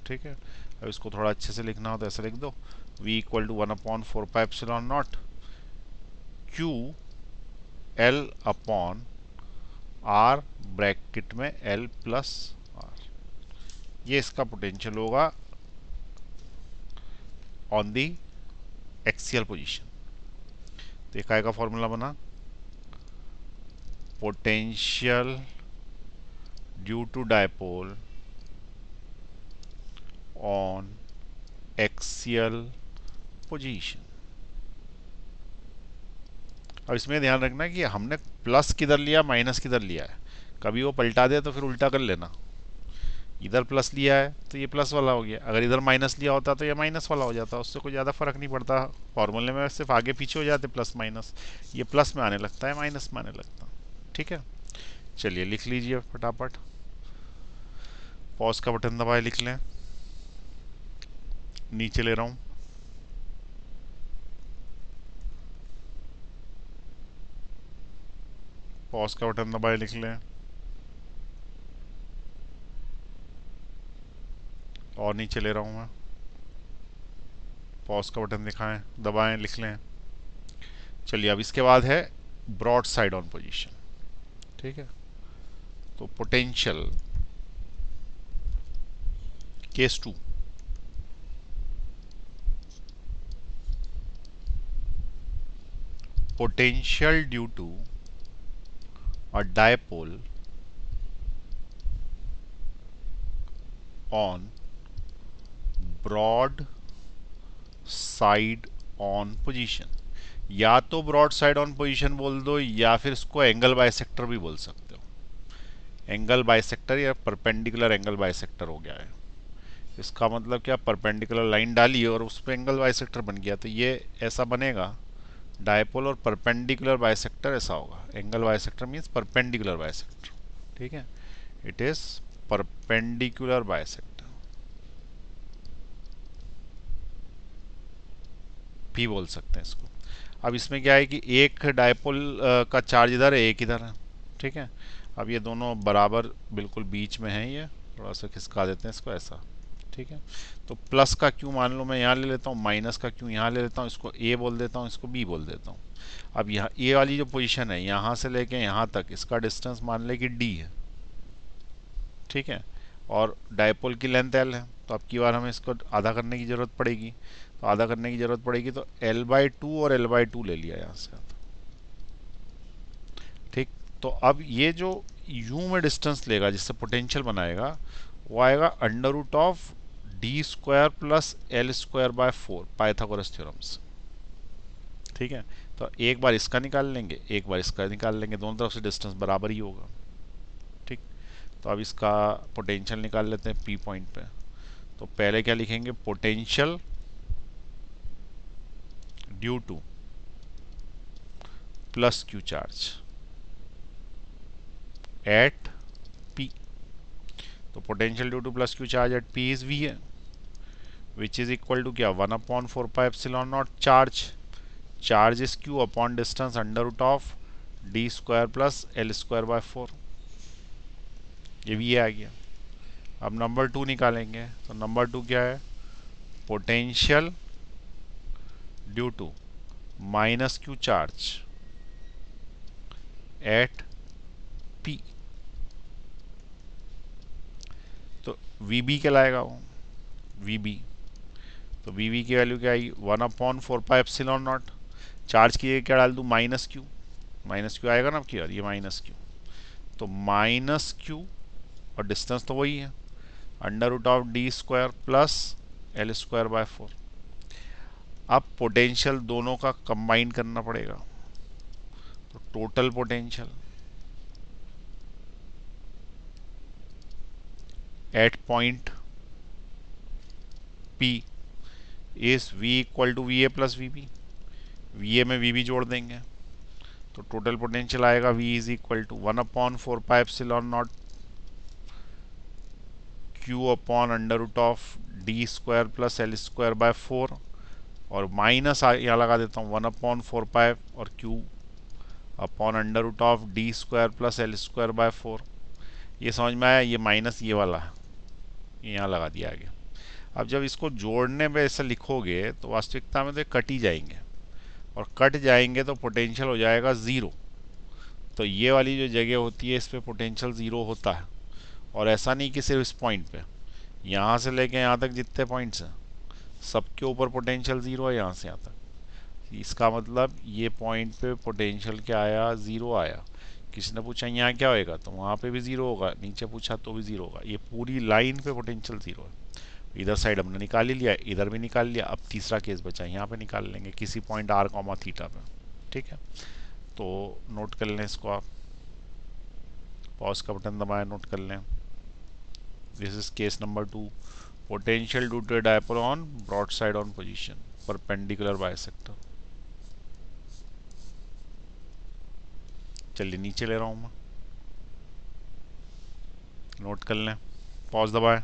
ठीक है, अब इसको थोड़ा अच्छे से लिखना हो तो ऐसा लिख दो, v equal to 1/4πε0 Q L upon R bracket में एल प्लस आर। ये इसका पोटेंशियल होगा ऑन दी एक्सियल पोजीशन। तो एक का फॉर्मूला बना, potential due to dipole on axial position. अब इसमें ध्यान रखना कि हमने प्लस किधर लिया माइनस किधर लिया है, कभी वो पलटा दे तो फिर उल्टा कर लेना। इधर प्लस लिया है तो ये प्लस वाला हो गया, अगर इधर माइनस लिया होता तो ये माइनस वाला हो जाता, उससे कोई ज़्यादा फर्क नहीं पड़ता। फॉर्मूले में सिर्फ आगे पीछे हो जाते प्लस माइनस, ये प्लस में आने लगता है माइनस में आने लगता। ठीक है, चलिए लिख लीजिए फटाफट। पॉज का बटन दबाए लिख लें, नीचे ले रहा हूँ। पॉज का बटन दबाए लिख लें, और नीचे ले रहा हूँ मैं। पॉज का बटन दिखाएं, दबाएं, लिख लें। चलिए अब इसके बाद है ब्रॉड साइड ऑन पोजीशन। ठीक है, तो potential case 2, potential due to a dipole on broad side on position। या तो ब्रॉड साइड ऑन पोजीशन बोल दो, या फिर इसको एंगल बाइसेक्टर भी बोल सकते हो। एंगल बाइसेक्टर या परपेंडिकुलर एंगल बाइसेक्टर हो गया है। इसका मतलब क्या, परपेंडिकुलर लाइन डाली और उस पर एंगल बाइसेक्टर बन गया, तो ये ऐसा बनेगा। डायपोल और परपेंडिकुलर बाइसेक्टर ऐसा होगा। Angle bisector means perpendicular bisector. ठीक है, इट इज परपेंडिकुलर बाइसेक्टर, भी बोल सकते हैं इसको। अब इसमें क्या है कि एक डायपोल का चार्ज इधर है, एक इधर है। ठीक है, अब ये दोनों बराबर बिल्कुल बीच में हैं, ये थोड़ा सा खिसका देते हैं इसको ऐसा। ठीक है, तो प्लस का क्यू मान लो मैं यहाँ ले लेता हूँ, माइनस का क्यू यहाँ ले लेता हूँ, इसको ए बोल देता हूँ, इसको बी बोल देता हूँ। अब यहाँ ए वाली जो पोजीशन है, यहाँ से लेके यहाँ तक इसका डिस्टेंस मान ले कि डी है। ठीक है, और डायपोल की लेंथ एल है, तो अब की बार हमें इसको आधा करने की ज़रूरत पड़ेगी। तो आधा करने की ज़रूरत पड़ेगी, तो L/2 और L/2 ले लिया यहाँ से। ठीक, तो अब ये जो यू में डिस्टेंस लेगा जिससे पोटेंशियल बनाएगा, वो आएगा under root of D square plus L square by 4, Pythagoras theorem से। ठीक है, तो एक बार इसका निकाल लेंगे, एक बार इसका निकाल लेंगे, दोनों तरफ से डिस्टेंस बराबर ही होगा। ठीक, तो अब इसका पोटेंशियल निकाल लेते हैं पी पॉइंट पे। तो पहले क्या लिखेंगे, potential due to plus Q charge at P. तो potential due to plus Q charge at P is V है, विच इज इक्वल टू क्या, 1/4πε0 charge. Charge is Q upon distance under root of D square plus L square by 4। ये भी आ गया। अब number 2 निकालेंगे, तो number 2 क्या है, potential due to minus q charge at P. तो वी बी कहलाएगा वो, वी बी। तो वी बी की वैल्यू क्या आई, 1/4πε0। चार्ज की क्या डाल दूँ, माइनस क्यू। माइनस क्यू आएगा ना अब की बार, ये माइनस क्यू। तो माइनस क्यू, और डिस्टेंस तो वही है, under root of D square plus L square by 4। अब पोटेंशियल दोनों का कंबाइन करना पड़ेगा, तो total potential at point P is V equal to V A plus V B. V A में वी बी जोड़ देंगे, तो टोटल पोटेंशियल आएगा V is equal to 1/4πε0 Q upon under root of D square plus L square by 4, और minus यहाँ लगा देता हूँ 1/4π और Q upon under root of D square plus L square by 4। ये समझ में आया, ये माइनस ये वाला है, यहाँ लगा दिया आगे। अब जब इसको जोड़ने में ऐसा लिखोगे तो वास्तविकता में तो ये कट ही जाएंगे, और कट जाएंगे तो पोटेंशियल हो जाएगा ज़ीरो। तो ये वाली जो जगह होती है इस पर पोटेंशियल ज़ीरो होता है, और ऐसा नहीं कि सिर्फ इस पॉइंट पे, यहाँ से लेके यहाँ तक जितने पॉइंट्स हैं सबके ऊपर पोटेंशियल ज़ीरो है, यहाँ से यहाँ तक। इसका मतलब ये पॉइंट पे पोटेंशियल क्या आया, ज़ीरो आया। किसी ने पूछा यहाँ क्या होएगा, तो वहाँ पे भी ज़ीरो होगा, नीचे पूछा तो भी ज़ीरो होगा। ये पूरी लाइन पे पोटेंशियल ज़ीरो है। इधर साइड हमने निकाल ही लिया, इधर भी निकाल लिया। अब तीसरा केस बचा, यहाँ पे निकाल लेंगे किसी पॉइंट r, थीटा पे। ठीक है, तो नोट कर लें इसको आप, पॉज का बटन दबाएं, नोट कर लें। This is case number 2, potential due to dipole on broad side on position perpendicular bisector. चलिए नीचे ले रहा हूँ मैं, नोट कर लें, पॉज दबाएं।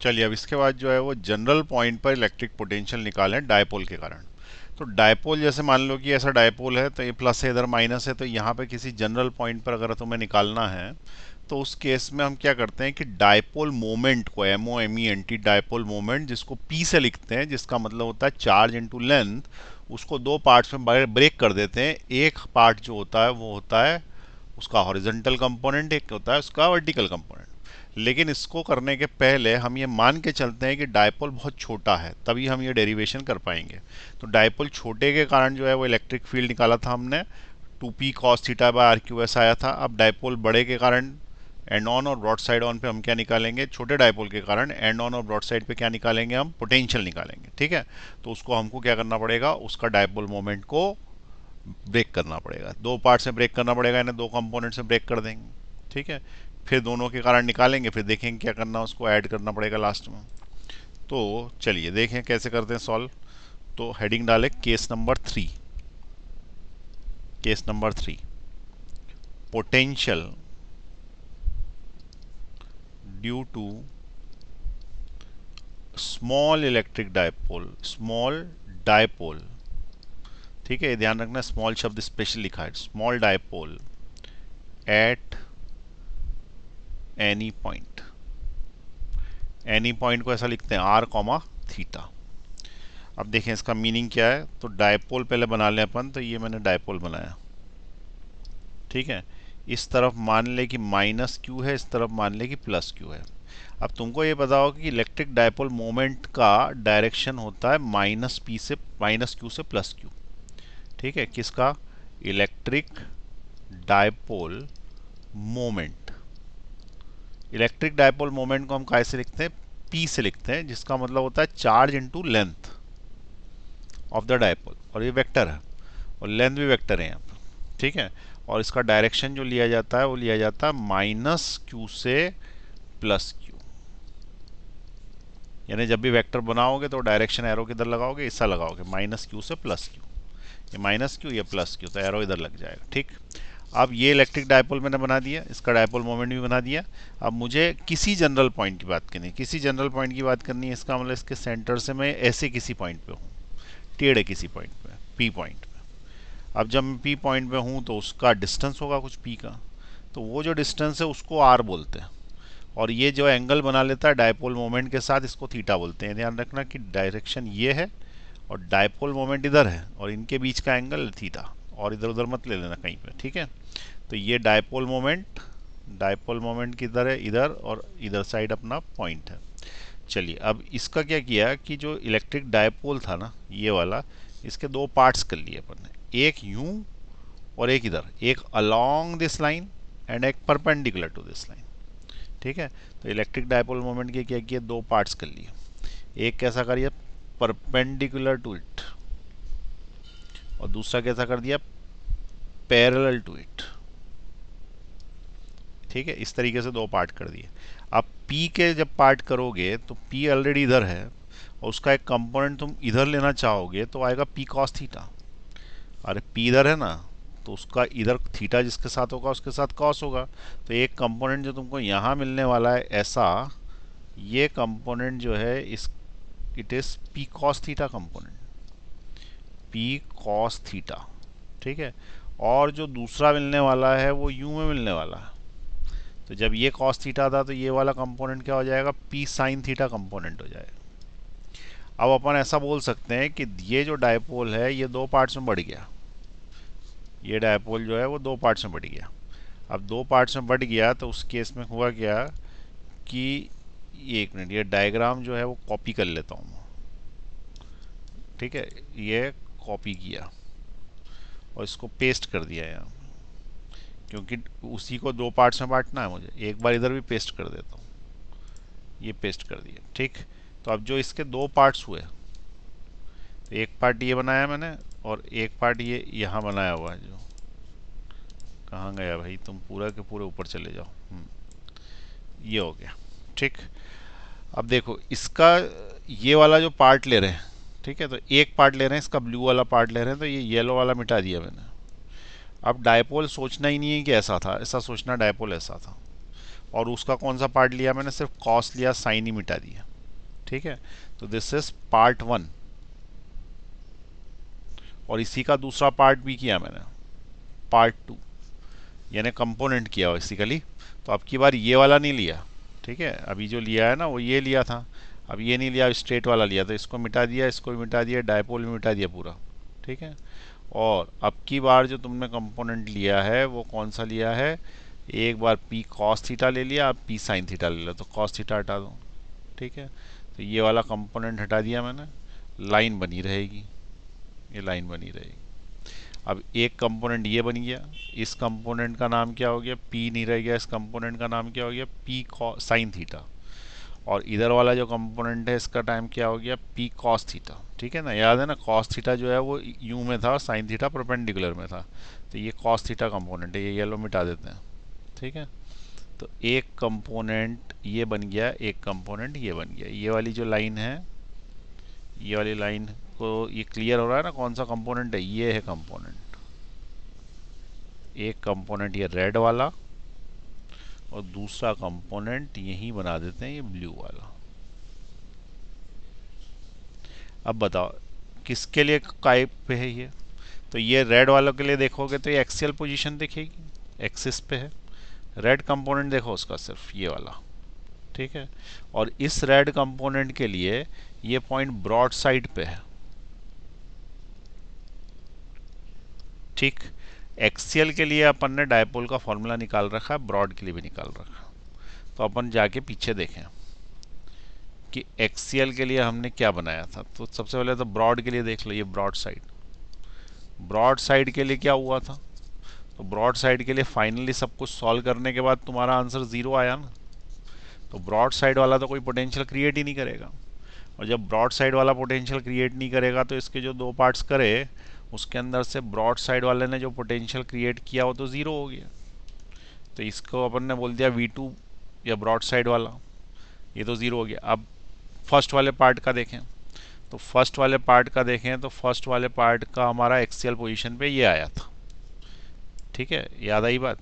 चलिए अब इसके बाद जो है वो जनरल पॉइंट पर इलेक्ट्रिक पोटेंशियल निकालें डायपोल के कारण। तो डायपोल जैसे मान लो कि ऐसा डायपोल है, तो ये प्लस है, इधर माइनस है, तो यहाँ पे किसी जनरल पॉइंट पर अगर तुम्हें निकालना है तो उस केस में हम क्या करते हैं कि डायपोल मोमेंट को, MOMENT, डायपोल मोमेंट, जिसको P से लिखते हैं, जिसका मतलब होता है चार्ज इनटू लेंथ, उसको दो पार्ट्स में ब्रेक कर देते हैं। एक पार्ट जो होता है वो होता है उसका हॉरिजॉन्टल कंपोनेंट, एक होता है उसका वर्टिकल कंपोनेंट। लेकिन इसको करने के पहले हम ये मान के चलते हैं कि डायपोल बहुत छोटा है, तभी हम ये डेरिवेशन कर पाएंगे। तो डायपोल छोटे के कारण जो है वो इलेक्ट्रिक फील्ड निकाला था हमने, 2p cos theta by RQS आया था। अब डायपोल बड़े के कारण एंड ऑन और ब्रॉड साइड ऑन पे हम क्या निकालेंगे, छोटे डायपोल के कारण एंड ऑन और ब्रॉड साइड पे क्या निकालेंगे, हम पोटेंशियल निकालेंगे। ठीक है, तो उसको हमको क्या करना पड़ेगा, उसका डायपोल मोमेंट को ब्रेक करना पड़ेगा, दो पार्ट से ब्रेक करना पड़ेगा, यानी दो कंपोनेंट से ब्रेक कर देंगे। ठीक है, फिर दोनों के कारण निकालेंगे, फिर देखेंगे क्या करना, उसको ऐड करना पड़ेगा लास्ट में। तो चलिए देखें कैसे करते हैं सॉल्व। तो हेडिंग डालें case number 3, case number 3, potential due to small electric dipole, small dipole. ठीक है, ध्यान रखना स्मॉल शब्द स्पेशल लिखा है, small dipole at any point. Any point को ऐसा लिखते हैं r कॉमा थीटा। अब देखें इसका मीनिंग क्या है। तो डायपोल पहले बना लें अपन, तो ये मैंने डायपोल बनाया। ठीक है, इस तरफ मान ले कि माइनस क्यू है, इस तरफ मान ले कि प्लस क्यू है। अब तुमको ये पता हो कि इलेक्ट्रिक डायपोल मोमेंट का डायरेक्शन होता है माइनस पी से, माइनस क्यू से प्लस क्यू। ठीक है, किसका, electric dipole moment. Electric dipole moment को हम कैसे लिखते हैं, पी से लिखते हैं, जिसका मतलब होता है charge into length of the dipole, और ये वेक्टर है और लेंथ भी वेक्टर है यहाँ पर। ठीक है, और इसका डायरेक्शन जो लिया जाता है वो लिया जाता है माइनस क्यू से प्लस क्यू। यानी जब भी वेक्टर बनाओगे तो डायरेक्शन एरो किधर लगाओगे, ऐसा लगाओगे, माइनस क्यू से प्लस क्यू। ये माइनस क्यू, ये प्लस क्यू, तो एरो इधर लग जाएगा। ठीक, अब ये इलेक्ट्रिक डायपोल मैंने बना दिया, इसका डायपोल मोमेंट भी बना दिया। अब मुझे किसी जनरल पॉइंट की बात करनी है, किसी जनरल पॉइंट की बात करनी है, इसका मतलब इसके सेंटर से मैं ऐसे किसी पॉइंट पे हूँ, टेढ़े किसी पॉइंट पे, पी पॉइंट पे। अब जब मैं पी पॉइंट पे हूँ तो उसका डिस्टेंस होगा कुछ पी का, तो वो जो डिस्टेंस है उसको आर बोलते हैं, और ये जो एंगल बना लेता है डायपोल मोमेंट के साथ, इसको थीटा बोलते हैं। ध्यान रखना कि डायरेक्शन ये है और डायपोल मोमेंट इधर है, और इनके बीच का एंगल थीटा, और इधर उधर मत ले लेना कहीं पे। ठीक है, तो ये डायपोल मोमेंट, डायपोल मोमेंट किधर है, इधर, और इधर साइड अपना पॉइंट है। चलिए अब इसका क्या किया कि जो इलेक्ट्रिक डायपोल था ना ये वाला, इसके दो पार्ट्स कर लिए अपन ने, एक यूं और एक इधर, एक अलोंग दिस लाइन एंड एक परपेंडिकुलर टू दिस लाइन। ठीक है, तो इलेक्ट्रिक डायपोल मोमेंट के क्या किए, दो पार्ट्स कर लिए। एक कैसा करिए, परपेंडिकुलर टू इट, और दूसरा कैसा कर दिया, पैरेलल टू इट। ठीक है, इस तरीके से दो पार्ट कर दिए। अब P के जब पार्ट करोगे तो P ऑलरेडी इधर है, और उसका एक कंपोनेंट तुम इधर लेना चाहोगे तो आएगा P cos थीटा। अरे P इधर है ना, तो उसका इधर थीटा जिसके साथ होगा उसके साथ कॉस होगा। तो एक कंपोनेंट जो तुमको यहाँ मिलने वाला है ऐसा, ये कंपोनेंट जो है इस, it is P cos theta component, P cos theta. ठीक है, और जो दूसरा मिलने वाला है वो यू में मिलने वाला है। तो जब ये cos थीटा था तो ये वाला कंपोनेंट क्या हो जाएगा, P sin थीटा कंपोनेंट हो जाएगा। अब अपन ऐसा बोल सकते हैं कि ये जो डायपोल है ये दो पार्ट्स में बढ़ गया, ये डायपोल जो है वो दो पार्ट्स में बढ़ गया। अब दो पार्ट्स में बढ़ गया तो उस केस में हुआ क्या कि, एक मिनट, ये डायग्राम जो है वो कॉपी कर लेता हूँ। ठीक है, ये कॉपी किया और इसको पेस्ट कर दिया यहाँ, क्योंकि उसी को दो पार्ट्स में बांटना है मुझे। एक बार इधर भी पेस्ट कर देता हूँ, ये पेस्ट कर दिया। ठीक, तो अब जो इसके दो पार्ट्स हुए, तो एक पार्ट ये बनाया मैंने और एक पार्ट ये यहाँ बनाया हुआ है जो, कहाँ गया भाई तुम, पूरा के पूरे ऊपर चले जाओ। ये हो गया। ठीक। अब देखो इसका ये वाला जो पार्ट ले रहे हैं, ठीक है, तो एक पार्ट ले रहे हैं इसका, ब्लू वाला पार्ट ले रहे हैं, तो ये येलो वाला मिटा दिया मैंने। अब डायपोल सोचना ही नहीं है कि ऐसा था, ऐसा सोचना डायपोल ऐसा था। और उसका कौन सा पार्ट लिया मैंने, सिर्फ कॉस लिया, साइन ही मिटा दिया। ठीक है, तो दिस इज पार्ट वन। और इसी का दूसरा पार्ट भी किया मैंने, पार्ट टू, यानी कंपोनेंट किया बेसिकली। तो अब की बार ये वाला नहीं लिया, ठीक है, अभी जो लिया है ना वो ये लिया था, अब ये नहीं लिया, स्ट्रेट वाला लिया, तो इसको मिटा दिया, इसको भी मिटा दिया, डायपोल भी मिटा दिया पूरा। ठीक है, और अब की बार जो तुमने कंपोनेंट लिया है वो कौन सा लिया है, एक बार पी कॉस थीटा ले लिया, अब पी साइन थीटा ले लो, तो कॉस थीटा हटा दो। ठीक है, तो ये वाला कंपोनेंट हटा दिया मैंने, लाइन बनी रहेगी, ये लाइन बनी रहेगी। अब एक कंपोनेंट ये बन गया, इस कंपोनेंट का नाम क्या हो गया, पी नहीं रह गया, इस कंपोनेंट का नाम क्या हो गया, पी साइन थीटा। और इधर वाला जो कंपोनेंट है इसका टाइम क्या हो गया, पी कॉस थीटा। ठीक है ना, याद है ना, कॉस थीटा जो है वो यू में था और साइन थीटा परपेंडिकुलर में था, तो ये कॉस थीटा कंपोनेंट है, ये येलो मिटा देते हैं। ठीक है, तो एक कंपोनेंट ये बन गया, एक कंपोनेंट ये बन गया। ये वाली जो लाइन है, ये वाली लाइन को, ये क्लियर हो रहा है ना कौन सा कंपोनेंट है, ये है कंपोनेंट। एक कंपोनेंट ये रेड वाला और दूसरा कंपोनेंट यही बना देते हैं ये ब्लू वाला। अब बताओ किसके लिए टाइप पे है ये, तो ये रेड वालों के लिए देखोगे तो ये एक्सियल पोजीशन दिखेगी, एक्सिस पे है। रेड कंपोनेंट देखो उसका सिर्फ ये वाला। ठीक है, और इस रेड कंपोनेंट के लिए ये पॉइंट ब्रॉड साइड पे है। ठीक, एक्सियल के लिए अपन ने डायपोल का फॉर्मूला निकाल रखा है, ब्रॉड के लिए भी निकाल रखा है। तो अपन जाके पीछे देखें कि एक्सियल के लिए हमने क्या बनाया था। तो सबसे पहले तो ब्रॉड के लिए देख लो, ये ब्रॉड साइड, ब्रॉड साइड के लिए क्या हुआ था, तो ब्रॉड साइड के लिए फाइनली सब कुछ सॉल्व करने के बाद तुम्हारा आंसर ज़ीरो आया ना, तो ब्रॉड साइड वाला तो कोई पोटेंशियल क्रिएट ही नहीं करेगा। और जब ब्रॉड साइड वाला पोटेंशियल क्रिएट नहीं करेगा तो इसके जो दो पार्ट्स करे उसके अंदर से ब्रॉड साइड वाले ने जो पोटेंशियल क्रिएट किया वो तो ज़ीरो हो गया। तो इसको अपन ने बोल दिया V2 या ब्रॉड साइड वाला, ये तो ज़ीरो हो गया। अब फर्स्ट वाले पार्ट का देखें, तो फर्स्ट वाले पार्ट का देखें तो फर्स्ट वाले पार्ट का हमारा एक्सियल पोजीशन पे ये आया था। ठीक है, याद आई बात,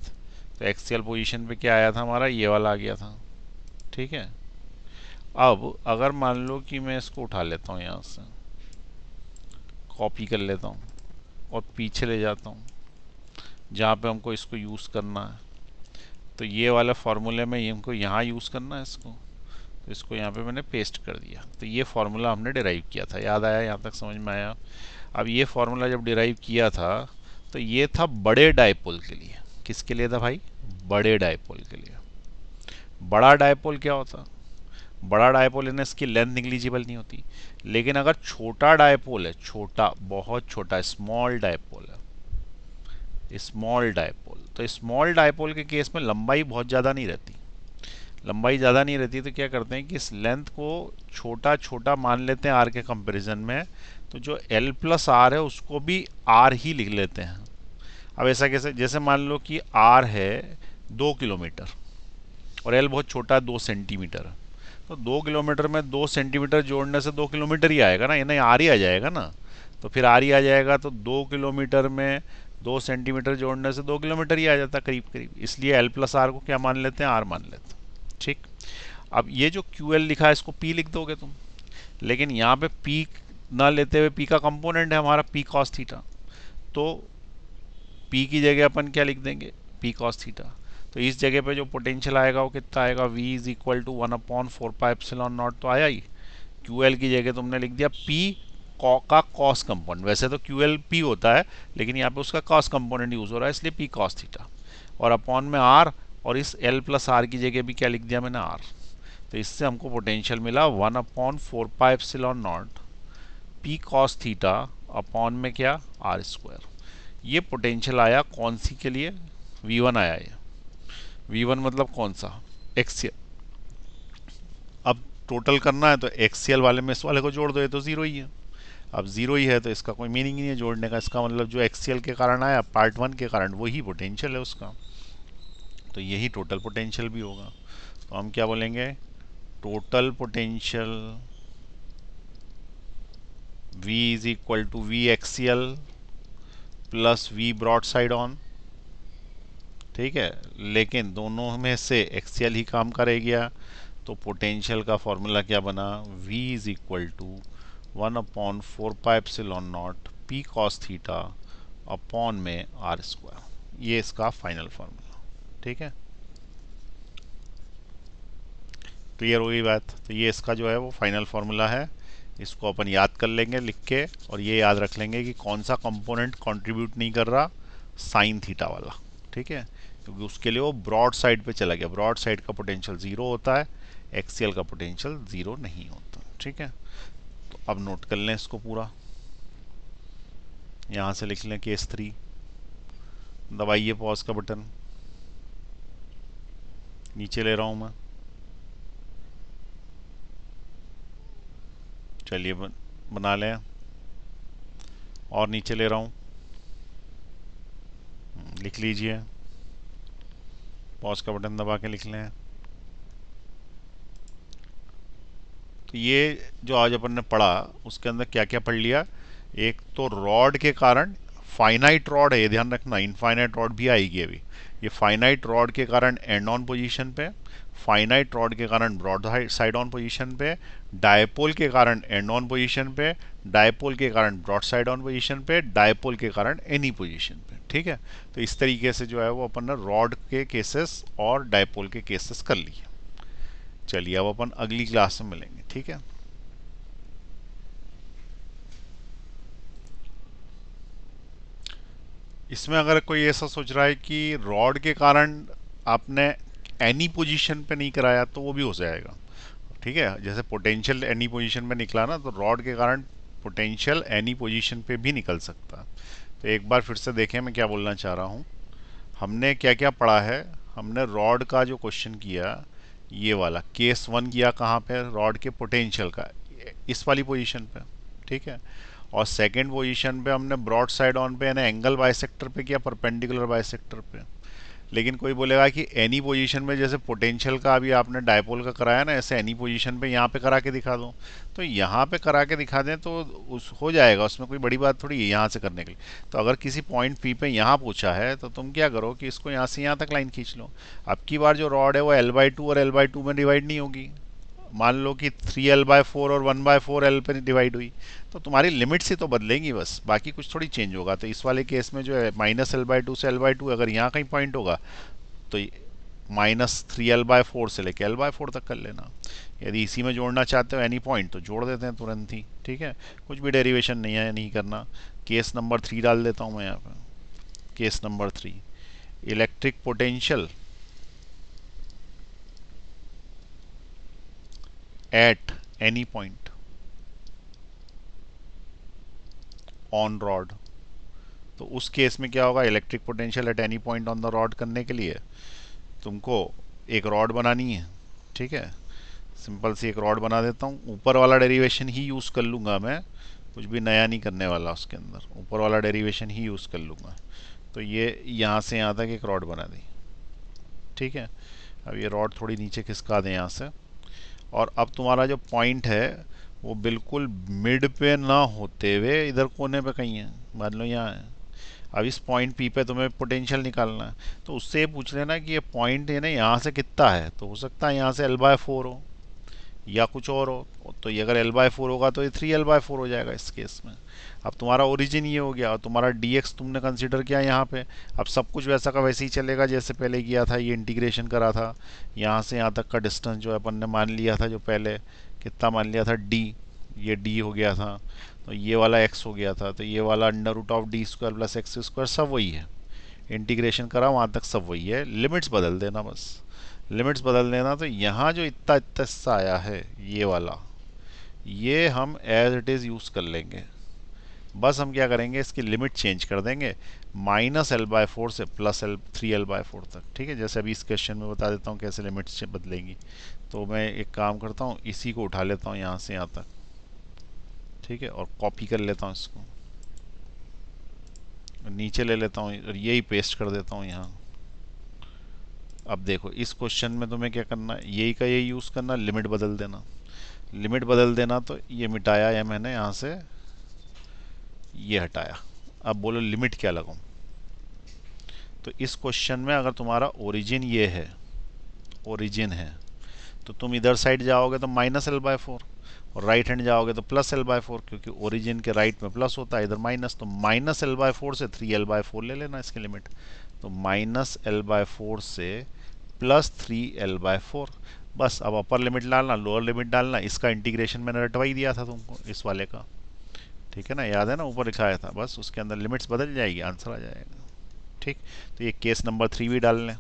तो एक्सियल पोजीशन पे क्या आया था हमारा, ये वाला आ गया था। ठीक है, अब अगर मान लो कि मैं इसको उठा लेता हूँ, यहाँ से कॉपी कर लेता हूँ और पीछे ले जाता हूँ जहाँ पे हमको इसको यूज़ करना है, तो ये वाला फार्मूले में हमको यहाँ यूज़ करना है इसको, तो इसको यहाँ पे मैंने पेस्ट कर दिया। तो ये फार्मूला हमने डिराइव किया था, याद आया, यहाँ तक समझ में आया। अब ये फार्मूला जब डिराइव किया था तो ये था बड़े डायपोल के लिए। किसके लिए था भाई, बड़े डायपोल के लिए। बड़ा डायपोल क्या होता, बड़ा डायपोल है इसकी लेंथ निग्लिजिबल नहीं होती। लेकिन अगर छोटा डायपोल है, छोटा बहुत छोटा स्मॉल डायपोल है, स्मॉल डायपोल, तो स्मॉल डायपोल के केस में लंबाई बहुत ज़्यादा नहीं रहती। लंबाई ज़्यादा नहीं रहती तो क्या करते हैं कि इस लेंथ को छोटा छोटा मान लेते हैं आर के कंपैरिजन में, तो जो एल प्लस आर है उसको भी आर ही लिख लेते हैं। अब ऐसा कैसे, जैसे मान लो कि आर है 2 किलोमीटर और एल बहुत छोटा 2 सेंटीमीटर, तो 2 किलोमीटर में 2 सेंटीमीटर जोड़ने से 2 किलोमीटर ही आएगा ना, यानी आर ही आ जाएगा ना। तो फिर आर ही आ जाएगा, तो 2 किलोमीटर में 2 सेंटीमीटर जोड़ने से 2 किलोमीटर ही आ जाता करीब करीब, इसलिए एल प्लस आर को क्या मान लेते हैं, आर मान लेते हैं। ठीक, अब ये जो क्यू एल लिखा है इसको पी लिख दोगे तुम, लेकिन यहाँ पे पी ना लेते हुए, पी का कंपोनेंट है हमारा पी कॉस थीटा, तो पी की जगह अपन क्या लिख देंगे, पी कॉस थीटा। तो इस जगह पे जो पोटेंशियल आएगा वो कितना आएगा, V इज इक्वल टू 1/4πε0 तो आया ही। क्यू एल की जगह तुमने लिख दिया पी का कॉस कंपोनेंट, वैसे तो क्यू एल पी होता है लेकिन यहाँ पे उसका कॉस कंपोनेंट यूज हो रहा है इसलिए पी कॉस थीटा, और अपॉन में आर, और इस एल प्लस आर की जगह भी क्या लिख दिया मैंने, आर। तो इससे हमको पोटेंशियल मिला 1/4πε0 पी कॉस थीटा अपॉन में क्या, आर स्क्वायर। ये पोटेंशियल आया कौन सी के लिए, V1 आया ये। V1 मतलब कौन सा, एक्सियल। अब टोटल करना है तो एक्सियल वाले में इस वाले को जोड़ दो, ये तो ज़ीरो ही है। अब ज़ीरो ही है तो इसका कोई मीनिंग नहीं है जोड़ने का, इसका मतलब जो एक्सीएल के कारण आया पार्ट वन के कारण वही पोटेंशियल है उसका, तो यही टोटल पोटेंशियल भी होगा। तो हम क्या बोलेंगे, total potential V is equal to v axial plus v broad side on, ठीक है। लेकिन दोनों में से एक्सीएल ही काम करेगा, तो पोटेंशियल का फॉर्मूला क्या बना, V is equal to 1/4πε0 P cos theta upon में R स्क्वायर, ये इसका फाइनल फार्मूला, ठीक है। क्लियर हो गई बात। तो ये इसका जो है वो फाइनल फार्मूला है, इसको अपन याद कर लेंगे लिख के, और ये याद रख लेंगे कि कौन सा कंपोनेंट कंट्रीब्यूट नहीं कर रहा, साइन थीटा वाला, ठीक है, क्योंकि उसके लिए वो ब्रॉड साइड पे चला गया, ब्रॉड साइड का पोटेंशियल ज़ीरो होता है, एक्सीएल का पोटेंशियल ज़ीरो नहीं होता, ठीक है। तो अब नोट कर लें इसको पूरा, यहाँ से लिख लें केस 3, दबाइए पॉज का बटन, नीचे ले रहा हूँ मैं, चलिए बना लें, और नीचे ले रहा हूँ, लिख लीजिए, पॉज का बटन दबा के लिख लें। तो ये जो आज अपन ने पढ़ा उसके अंदर क्या क्या पढ़ लिया, एक तो रॉड के कारण, फाइनाइट रॉड है ये ध्यान रखना, इनफाइनाइट रॉड भी आएगी अभी, ये फाइनाइट रॉड के कारण एंड ऑन पोजीशन पे, फाइनाइट रॉड के कारण ब्रॉड साइड ऑन पोजीशन पे, डायपोल के कारण एंड ऑन पोजीशन पे, डायपोल के कारण ब्रॉड साइड ऑन पोजीशन पे, डायपोल के कारण एनी पोजीशन पे, ठीक है। तो इस तरीके से जो है वो अपन ने रॉड के केसेस और डायपोल के केसेस कर लिए। चलिए अब अपन अगली क्लास में मिलेंगे, ठीक है। इसमें अगर कोई ऐसा सोच रहा है कि रॉड के कारण आपने एनी पोजीशन पे नहीं कराया तो वो भी हो जाएगा, ठीक है। जैसे पोटेंशियल एनी पोजीशन पे निकला ना, तो रॉड के कारण पोटेंशियल एनी पोजीशन पे भी निकल सकता है। तो एक बार फिर से देखें मैं क्या बोलना चाह रहा हूँ, हमने क्या क्या पढ़ा है, हमने रॉड का जो क्वेश्चन किया ये वाला केस 1 किया कहाँ पे, रॉड के पोटेंशियल का, इस वाली पोजीशन पे, ठीक है। और सेकंड पोजीशन पे हमने ब्रॉड साइड ऑन पे यानी एंगल बाइसेक्टर पे किया, परपेंडिकुलर बाइसेक्टर पे। लेकिन कोई बोलेगा कि एनी पोजीशन में, जैसे पोटेंशियल का अभी आपने डायपोल का कराया ना, ऐसे एनी पोजीशन पे यहाँ पे करा के दिखा दो, तो यहाँ पे करा के दिखा दें तो उस हो जाएगा, उसमें कोई बड़ी बात थोड़ी है यहाँ से करने के लिए। तो अगर किसी पॉइंट पी पे यहाँ पूछा है तो तुम क्या करो कि इसको यहाँ से यहाँ तक लाइन खींच लो। अब की बार जो रॉड है वो L/2 और L/2 में डिवाइड नहीं होगी, मान लो कि 3L/4 और 1/4 L पे डिवाइड हुई, तो तुम्हारी लिमिट्स ही तो बदलेंगी बस, बाकी कुछ थोड़ी चेंज होगा। तो इस वाले केस में जो है -L/2 से L/2 अगर यहाँ कहीं पॉइंट होगा तो -3L/4 से लेके L/4 तक कर लेना। यदि इसी में जोड़ना चाहते हो एनी पॉइंट तो जोड़ देते हैं तुरंत ही, ठीक है, कुछ भी डेरिवेशन नहीं है, नहीं करना। केस नंबर 3 डाल देता हूँ मैं यहाँ पे, case number 3, electric potential at any point on rod. तो उस केस में क्या होगा, electric potential at any point on the rod करने के लिए तुमको एक रॉड बनानी है, ठीक है। सिंपल सी एक रॉड बना देता हूँ, ऊपर वाला डेरिवेशन ही यूज़ कर लूँगा मैं, कुछ भी नया नहीं करने वाला उसके अंदर, ऊपर वाला डेरिवेशन ही यूज़ कर लूँगा। तो ये यहाँ से यहाँ तक एक रॉड बना दी, ठीक है। अब ये रॉड थोड़ी नीचे खिसका दें यहाँ से, और अब तुम्हारा जो पॉइंट है वो बिल्कुल मिड पे ना होते हुए इधर कोने पे कहीं है, मान लो यहाँ है। अब इस पॉइंट पी पे तुम्हें पोटेंशियल निकालना है, तो उससे ये पूछ लेना कि ये पॉइंट है ना यहाँ से कितना है, तो हो सकता है यहाँ से L/4 हो या कुछ और हो, तो ये अगर L/4 होगा तो ये 3L/4 हो जाएगा इस केस में। अब तुम्हारा ओरिजिन ये हो गया और तुम्हारा dx तुमने कंसिडर किया यहाँ पे। अब सब कुछ वैसा का वैसे ही चलेगा जैसे पहले किया था, ये इंटीग्रेशन करा था, यहाँ से यहाँ तक का डिस्टेंस जो है अपन ने मान लिया था, जो पहले कितना मान लिया था d, ये d हो गया था, तो ये वाला x हो गया था, तो ये वाला √d² + x² सब वही है, इंटीग्रेशन करा वहाँ तक सब वही है, लिमिट्स बदल देना बस, लिमिट्स बदल देना। तो यहाँ जो इतना इतना सा आया है ये वाला, ये हम एज इट इज़ यूज़ कर लेंगे, बस हम क्या करेंगे इसकी लिमिट चेंज कर देंगे -L/4 से +3L/4 तक, ठीक है। जैसे अभी इस क्वेश्चन में बता देता हूँ कैसे लिमिट्स बदलेंगी। तो मैं एक काम करता हूँ, इसी को उठा लेता हूँ यहाँ से यहाँ तक, ठीक है, और कॉपी कर लेता हूँ इसको, नीचे ले लेता हूँ और यही पेस्ट कर देता हूँ यहाँ। अब देखो इस क्वेश्चन में तुम्हें क्या करना है, यही का यही यूज़ करना, लिमिट बदल देना। लिमिट बदल देना तो ये मिटाया या मैंने यहाँ से ये हटाया। अब बोलो लिमिट क्या लगाऊं। तो इस क्वेश्चन में अगर तुम्हारा ओरिजिन ये है, ओरिजिन है, तो तुम इधर साइड जाओगे तो -l/4 और राइट हैंड जाओगे तो +l/4, क्योंकि ओरिजिन के राइट में प्लस होता है, इधर माइनस, तो -l/4 से 3l/4 ले लेना इसकी लिमिट। तो -l/4 से +3l/4। बस अब अपर लिमिट डालना, लोअर लिमिट डालना, इसका इंटीग्रेशन मैंने रटवा ही दिया था तुमको इस वाले का, ठीक है ना, याद है ना, ऊपर लिखाया था, बस उसके अंदर लिमिट्स बदल जाएगी, आंसर आ जाएगा। ठीक, तो ये केस नंबर 3 भी डाल लें।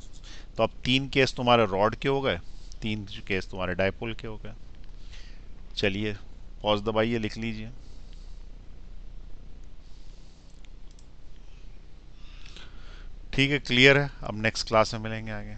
तो अब 3 केस तुम्हारे रॉड के हो गए, 3 केस तुम्हारे डायपोल के हो गए। चलिए पॉज दबाइए, लिख लीजिए। ठीक है, क्लियर है। अब नेक्स्ट क्लास में मिलेंगे आगे।